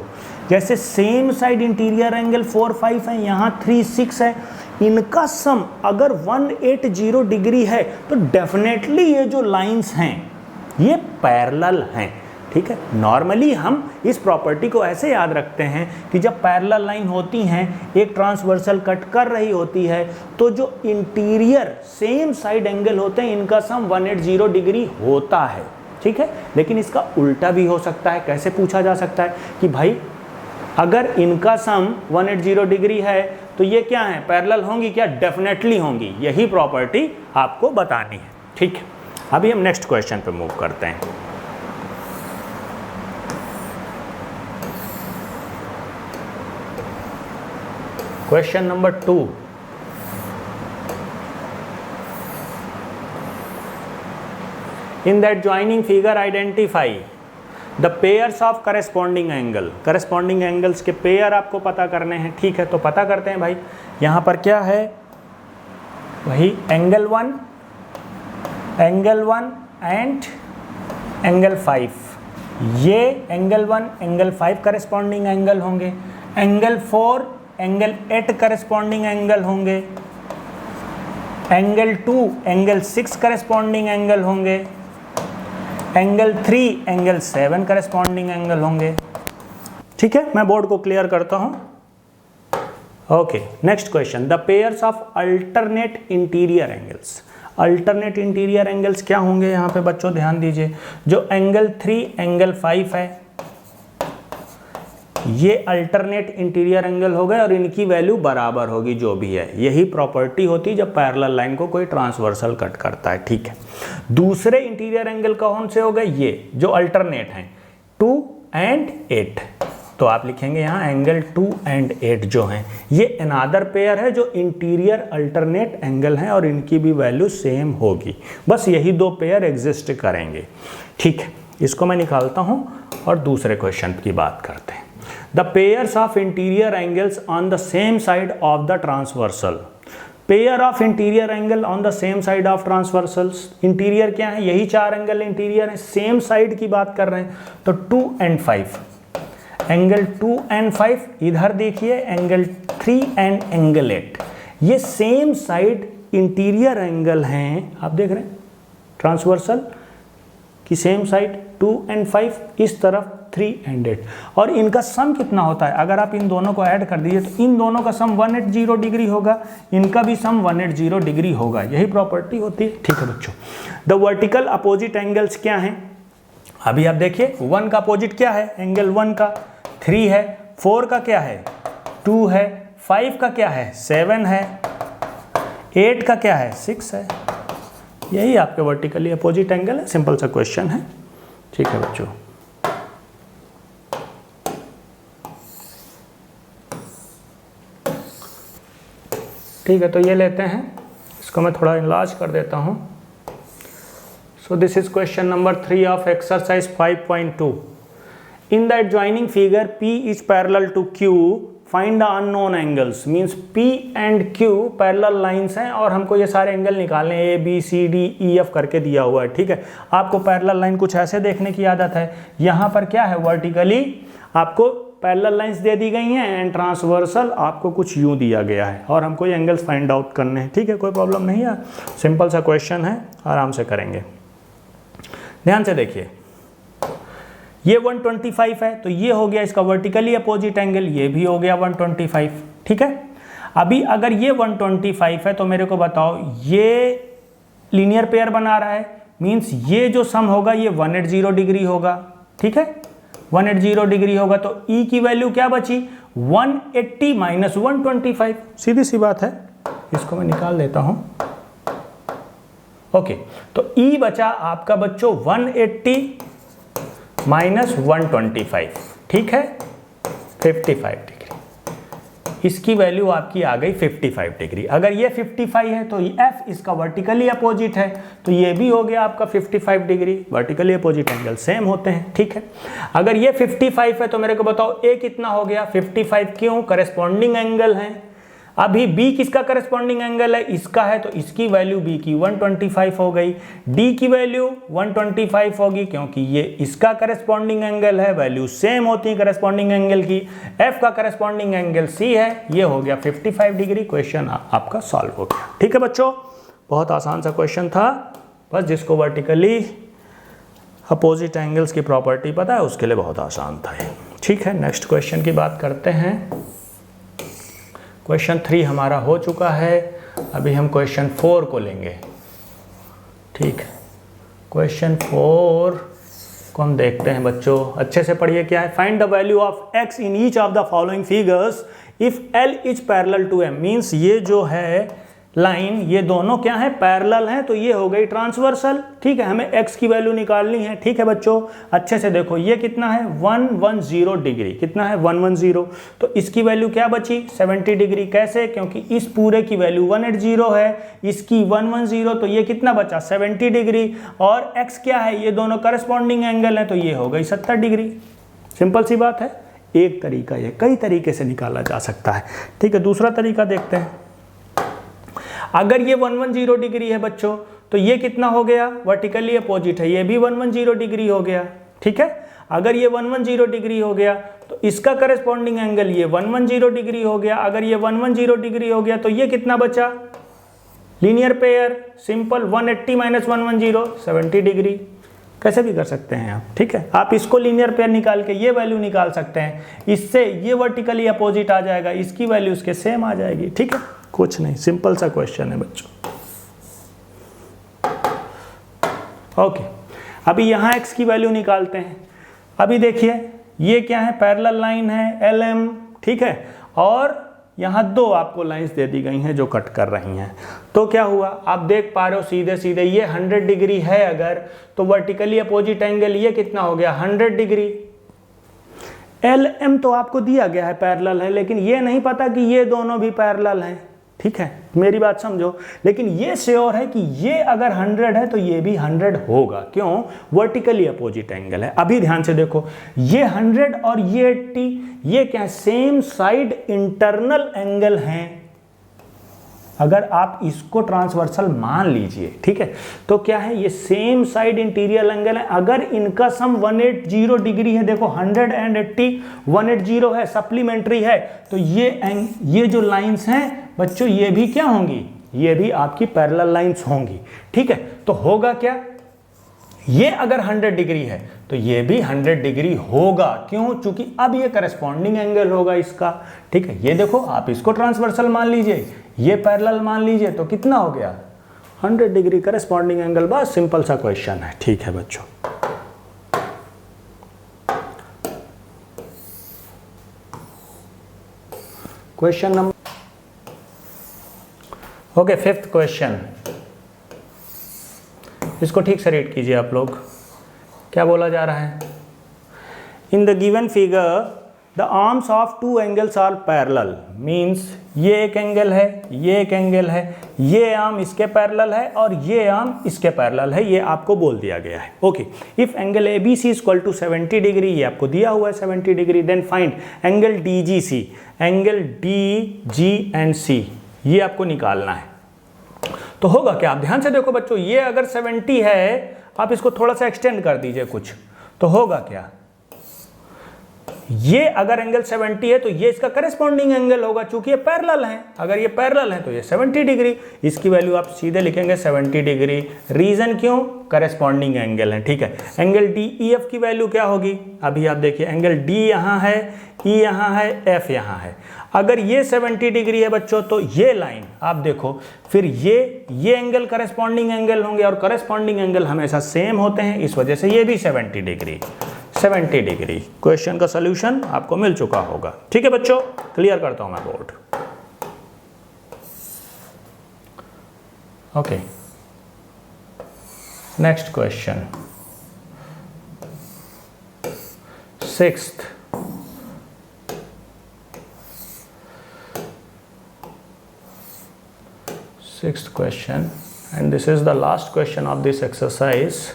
जैसे सेम साइड इंटीरियर एंगल 4 5 है, यहाँ 3 6 है, इनका सम अगर 180 डिग्री है तो डेफिनेटली ये जो लाइंस हैं ये पैरेलल हैं, ठीक है। नॉर्मली हम इस प्रॉपर्टी को ऐसे याद रखते हैं कि जब पैरेलल लाइन होती हैं, एक ट्रांसवर्सल कट कर रही होती है, तो जो इंटीरियर सेम साइड एंगल होते हैं इनका सम 180 डिग्री होता है, ठीक है। लेकिन इसका उल्टा भी हो सकता है। कैसे पूछा जा सकता है कि भाई अगर इनका सम 180 डिग्री है तो ये क्या है? पैरेलल होंगी क्या? डेफिनेटली होंगी। यही प्रॉपर्टी आपको बतानी है, ठीक है। अभी हम नेक्स्ट क्वेश्चन पे मूव करते हैं। Question number 2. In that joining figure, identify the pairs of corresponding angle. Corresponding angles के पेयर आपको पता करने हैं, ठीक है। तो पता करते हैं भाई। यहाँ पर क्या है? वही एंगल 1 एंड एंगल 5। ये एंगल 1 एंगल 5 करस्पॉन्डिंग एंगल होंगे। एंगल 4 एंगल 8 करस्पॉन्डिंग एंगल होंगे। एंगल 2 एंगल 6 करस्पॉन्डिंग एंगल होंगे। एंगल 3 एंगल 7 करस्पॉन्डिंग एंगल होंगे, ठीक है। मैं बोर्ड को क्लियर करता हूं। Okay, next question, the pairs of alternate interior angles. Alternate interior angles क्या होंगे? यहाँ पे बच्चों ध्यान दीजिए, जो एंगल 3 एंगल 5 है, ये अल्टरनेट इंटीरियर एंगल हो गए और इनकी वैल्यू बराबर होगी जो भी है। यही प्रॉपर्टी होती है जब पैरेलल लाइन को कोई ट्रांसवर्सल कट करता है, ठीक है। दूसरे इंटीरियर एंगल कौन से हो गए? ये जो अल्टरनेट हैं 2 एंड 8। तो आप लिखेंगे यहाँ एंगल 2 एंड 8 जो हैं ये अनदर पेयर है जो इंटीरियर अल्टरनेट एंगल हैं और इनकी भी वैल्यू सेम होगी। बस यही दो पेयर एग्जिस्ट करेंगे, ठीक है। इसको मैं निकालता हूँ और दूसरे क्वेश्चन की बात करते हैं। The pairs of interior angles on the same side of the transversal. Pair of interior angle on the same side of transversals. Interior क्या है? यही चार एंगल इंटीरियर है, सेम साइड की बात कर रहे हैं। तो 2 एंड 5, एंगल 2 एंड 5, इधर देखिए एंगल 3 एंड एंगल 8, ये सेम साइड इंटीरियर एंगल हैं। आप देख रहे हैं ट्रांसवर्सल की सेम साइड 2 एंड 5, इस तरफ 3 एंड 8, और इनका सम कितना होता है? अगर आप इन दोनों को ऐड कर दीजिए तो इन दोनों का सम 180 डिग्री होगा, इनका भी सम 180 डिग्री होगा। यही प्रॉपर्टी होती है, ठीक है बच्चों। द वर्टिकल अपोजिट एंगल्स क्या हैं? अभी आप देखिए 1 का अपोजिट क्या है? एंगल 1 का 3 है, 4 का क्या है? 2 है, 5 का क्या है? 7 है, 8 का क्या है? 6 है। यही आपके वर्टिकली अपोजिट एंगल है। सिंपल सा क्वेश्चन है, ठीक है बच्चों। ठीक है, तो ये लेते हैं, इसको मैं थोड़ा इनलार्ज कर देता हूँ। So this is question number 3 of exercise 5.2। In the adjoining figure P is parallel to Q, find the unknown angles. Means P and Q parallel lines हैं और हमको ये सारे एंगल निकालने, A B C D E F करके दिया हुआ है, ठीक है। आपको पैरेलल लाइन कुछ ऐसे देखने की आदत है। यहाँ पर क्या है? वर्टिकली आपको पैरेलल लाइंस दे दी गई हैं एंड ट्रांसवर्सल आपको कुछ यूं दिया गया है और हमको ये एंगल्स फाइंड आउट करने हैं, ठीक है। कोई प्रॉब्लम नहीं है, सिंपल सा क्वेश्चन है, आराम से करेंगे। ध्यान से देखिए, ये 125 है तो ये हो गया इसका वर्टिकली अपोजिट एंगल, ये भी हो गया 125, ठीक है। अभी अगर ये 125 है तो मेरे को बताओ, ये लीनियर पेयर बना रहा है, मीन्स ये जो सम होगा ये 180 डिग्री होगा, ठीक है। 180 डिग्री होगा तो E की वैल्यू क्या बची? 180 माइनस 125, सीधी सी बात है। इसको मैं निकाल देता हूं। ओके, तो E बचा आपका बच्चों 180 माइनस 125, ठीक है, 55 डिग्री। इसकी वैल्यू आपकी आ गई 55 डिग्री। अगर ये 55 है तो F इसका वर्टिकली अपोजिट है, तो ये भी हो गया आपका 55 degree. Vertically opposite angle same होते हैं, ठीक है। अगर ये 55 है तो मेरे को बताओ A कितना हो गया 55, क्यों, करस्पॉन्डिंग एंगल है। अभी B किसका करस्पॉन्डिंग एंगल है, इसका है, तो इसकी वैल्यू B की 125 हो गई। D की वैल्यू 125 होगी क्योंकि ये इसका करस्पॉन्डिंग एंगल है, वैल्यू सेम होती है करस्पॉन्डिंग एंगल की। F का करस्पॉन्डिंग एंगल C है, ये हो गया 55 डिग्री। क्वेश्चन आपका सॉल्व हो गया, ठीक है बच्चों। बहुत आसान सा क्वेश्चन था, बस जिसको वर्टिकली अपोजिट एंगल्स की प्रॉपर्टी पता है उसके लिए बहुत आसान था ये, ठीक है। नेक्स्ट क्वेश्चन की बात करते हैं। क्वेश्चन 3 हमारा हो चुका है, अभी हम क्वेश्चन 4 को लेंगे, ठीक है। क्वेश्चन 4 को हम देखते हैं बच्चों, अच्छे से पढ़िए। क्या है, find the value of x in each of the following figures if L is parallel to M। Means ये जो है लाइन, ये दोनों क्या है, पैरेलल हैं, तो ये हो गई ट्रांसवर्सल, ठीक है। हमें x की वैल्यू निकालनी है, ठीक है बच्चों। अच्छे से देखो, ये कितना है 110 डिग्री, कितना है 110, तो इसकी वैल्यू क्या बची 70 डिग्री। कैसे, क्योंकि इस पूरे की वैल्यू 180 है, इसकी 110, तो ये कितना बचा 70 डिग्री। और x क्या है, ये दोनों करस्पॉन्डिंग एंगल है, तो ये हो गई 70 डिग्री। सिंपल सी बात है, एक तरीका, ये कई तरीके से निकाला जा सकता है, ठीक है। दूसरा तरीका देखते हैं। अगर ये 110 डिग्री है बच्चों, तो ये कितना हो गया, वर्टिकली अपोजिट है, ये भी 110 डिग्री हो गया, ठीक है। अगर ये 110 डिग्री हो गया तो इसका करस्पॉन्डिंग एंगल ये 110 डिग्री हो गया। अगर ये 110 डिग्री हो गया तो ये कितना बचा, linear pair, simple, 180 minus 110 70 degree. कैसे भी कर सकते हैं आप, ठीक है। आप इसको लीनियर पेयर निकाल के ये वैल्यू निकाल सकते हैं, इससे ये वर्टिकली अपोजिट आ जाएगा, इसकी वैल्यू इसके सेम आ जाएगी, ठीक है। कुछ नहीं, सिंपल सा क्वेश्चन है बच्चों। ओके, अभी यहां x की वैल्यू निकालते हैं। अभी देखिए, ये क्या है, पैरेलल लाइन है LM, ठीक है। और यहां दो आपको लाइंस दे दी गई हैं जो कट कर रही हैं। तो क्या हुआ, आप देख पा रहे हो सीधे सीधे, ये 100 डिग्री है अगर, तो वर्टिकली अपोजिट एंगल ये कितना हो गया 100 डिग्री। LM तो आपको दिया गया है पैरेलल है, लेकिन ये नहीं पता कि ये दोनों भी पैरेलल हैं, ठीक है। मेरी बात समझो, लेकिन ये श्योर है कि ये अगर 100 है तो ये भी 100 होगा, क्यों, वर्टिकली अपोजिट एंगल है। अभी ध्यान से देखो, ये 100 और ये 80, ये क्या, सेम साइड इंटरनल एंगल हैं। अगर आप इसको ट्रांसवर्सल मान लीजिए, ठीक है, तो क्या है, ये सेम साइड इंटीरियर एंगल है। अगर इनका सम 180 डिग्री है, देखो 100 एंड 80 180 है, सप्लीमेंट्री है, तो ये जो लाइंस हैं बच्चों, ये भी क्या होंगी, ये भी आपकी पैरेलल लाइंस होंगी, ठीक है। तो होगा क्या, ये अगर 100 डिग्री है तो ये भी 100 डिग्री होगा, क्यों, चूंकि अब ये करस्पॉन्डिंग एंगल होगा इसका, ठीक है। ये देखो, आप इसको ट्रांसवर्सल मान लीजिए, ये पैरेलल मान लीजिए, तो कितना हो गया 100 डिग्री करस्पॉन्डिंग एंगल। बस सिंपल सा क्वेश्चन है, ठीक है बच्चों। Question number, okay, 5th question, इसको ठीक से रीड कीजिए आप लोग। क्या बोला जा रहा है, in the given figure the arms of two angles are parallel. Means ये एक एंगल है, ये एक एंगल है, ये आर्म इसके पैरेलल है और ये आर्म इसके पैरेलल है, ये आपको बोल दिया गया है। Okay, if angle ABC equal to 70 degree, ये आपको दिया हुआ है 70 degree, then find angle DGC, angle DG and C, ये आपको निकालना है। तो होगा क्या, आप ध्यान से देखो बच्चों, ये अगर 70 है, आप इसको थोड़ा सा एक्सटेंड कर दीजिए कुछ, तो होगा क्या, ये अगर एंगल 70 है तो ये इसका करस्पॉन्डिंग एंगल होगा, चूंकि ये पैरेलल है। अगर ये पैरेलल है तो ये 70 डिग्री, इसकी वैल्यू आप सीधे लिखेंगे 70 डिग्री। रीजन क्यों, करस्पॉन्डिंग एंगल है, ठीक है। एंगल DEF की वैल्यू क्या होगी, अभी आप देखिए, एंगल D यहाँ है, E यहाँ है, F यहाँ है। अगर ये 70 डिग्री है बच्चों, तो ये लाइन आप देखो, फिर ये एंगल करस्पॉन्डिंग एंगल होंगे, और करस्पॉन्डिंग एंगल हमेशा सेम होते हैं, इस वजह से ये भी 70 डिग्री। 70 डिग्री। क्वेश्चन का सॉल्यूशन आपको मिल चुका होगा, ठीक है बच्चों। क्लियर करता हूं मैं board. Okay, next question, sixth question, and this is the last question of this exercise.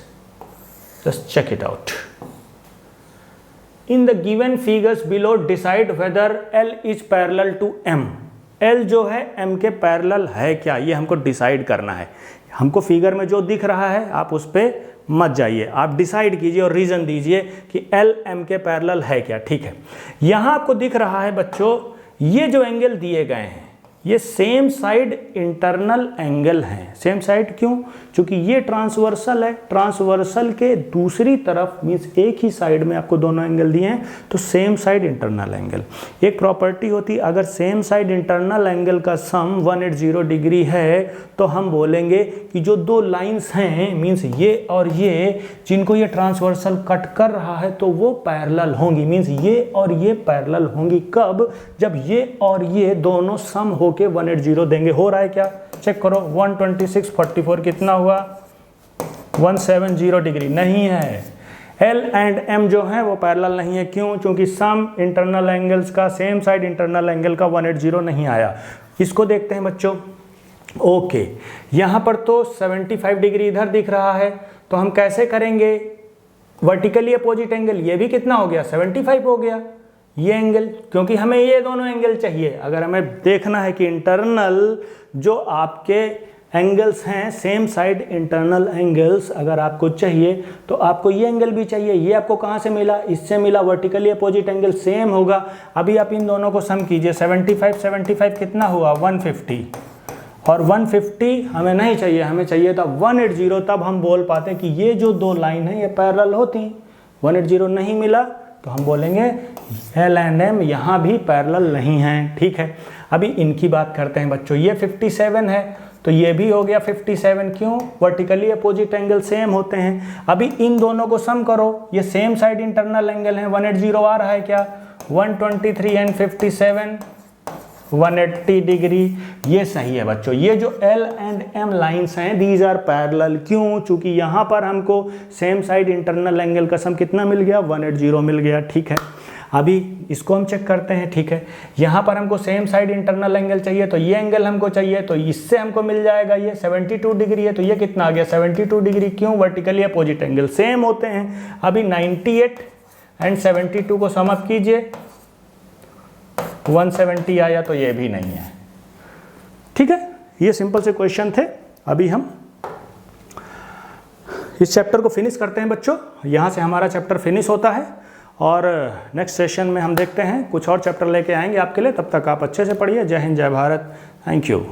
Just check it out. In the given figures below, decide whether L is parallel to M. L जो है M के parallel है क्या, ये हमको decide करना है। हमको फिगर में जो दिख रहा है आप उस पर मत जाइए, आप डिसाइड कीजिए और रीज़न दीजिए कि L M के पैरेलल है क्या। ठीक है, यहाँ आपको दिख रहा है बच्चों, ये जो एंगल दिए गए हैं ये सेम साइड इंटरनल एंगल हैं। सेम साइड क्यों? क्योंकि ये ट्रांसवर्सल है, ट्रांसवर्सल के दूसरी तरफ मीन्स एक ही साइड में आपको दोनों एंगल दिए हैं, तो सेम साइड इंटरनल एंगल। एक प्रॉपर्टी होती, अगर सेम साइड इंटरनल एंगल का सम 180 डिग्री है तो हम बोलेंगे कि जो दो लाइंस हैं मीन्स ये और ये, जिनको ये ट्रांसवर्सल कट कर रहा है तो वो पैरेलल होंगी। मीन्स ये और ये पैरेलल होंगी कब? जब ये और ये दोनों सम हो के 180 देंगे। हो रहा है क्या? चेक करो, 126/44 कितना हुआ? 170 डिग्री। नहीं है, L एंड M जो है वो पैरेलल नहीं है। क्यों? क्योंकि सम इंटरनल एंगल्स का सेम साइड इंटरनल एंगल का 180 नहीं आया। इसको देखते हैं बच्चों। ओके, यहाँ पर तो 75 डिग्री इधर दिख रहा है, तो हम कैसे करेंगे? वर्टिकली अपोजिट एंगल, ये भी कितना हो गया? 75 हो गया ये एंगल, क्योंकि हमें ये दोनों एंगल चाहिए। अगर हमें देखना है कि इंटरनल जो आपके एंगल्स हैं, सेम साइड इंटरनल एंगल्स अगर आपको चाहिए तो आपको ये एंगल भी चाहिए। ये आपको कहाँ से मिला? इससे मिला। वर्टिकली अपोजिट एंगल सेम होगा। अभी आप इन दोनों को सम कीजिए। 75 कितना हुआ? 150। और 150 हमें नहीं चाहिए, हमें चाहिए था 180। तब हम बोल पाते कि ये जो दो लाइन है ये पैरेलल होती। 180 नहीं मिला तो हम बोलेंगे L एंड M यहाँ भी पैरेलल नहीं हैं। ठीक है, अभी इनकी बात करते हैं बच्चों। ये 57 है तो ये भी हो गया 57। क्यों? वर्टिकली अपोजिट एंगल सेम होते हैं। अभी इन दोनों को सम करो, ये सेम साइड इंटरनल एंगल है। 180 आ रहा है क्या? 123 एंड 57 180 डिग्री। ये सही है बच्चों। ये जो L एंड M लाइंस हैं दीज आर पैरेलल। क्यों? चूंकि यहाँ पर हमको सेम साइड इंटरनल एंगल का सम कितना मिल गया? 180 मिल गया। ठीक है, अभी इसको हम चेक करते हैं। ठीक है, यहाँ पर हमको सेम साइड इंटरनल एंगल चाहिए, तो ये एंगल हमको चाहिए, तो इससे हमको मिल जाएगा। ये 72 डिग्री है तो ये कितना आ गया? 72 डिग्री। क्यों? वर्टिकली अपोजिट एंगल सेम होते हैं। अभी 98 एंड 72 को सम अप कीजिए, 170 आया, तो ये भी नहीं है। ठीक है, ये सिंपल से क्वेश्चन थे। अभी हम इस चैप्टर को फिनिश करते हैं बच्चों। यहाँ से हमारा चैप्टर फिनिश होता है और नेक्स्ट सेशन में हम देखते हैं कुछ और चैप्टर लेके आएंगे आपके लिए। तब तक आप अच्छे से पढ़िए। जय हिंद, जय भारत। Thank you.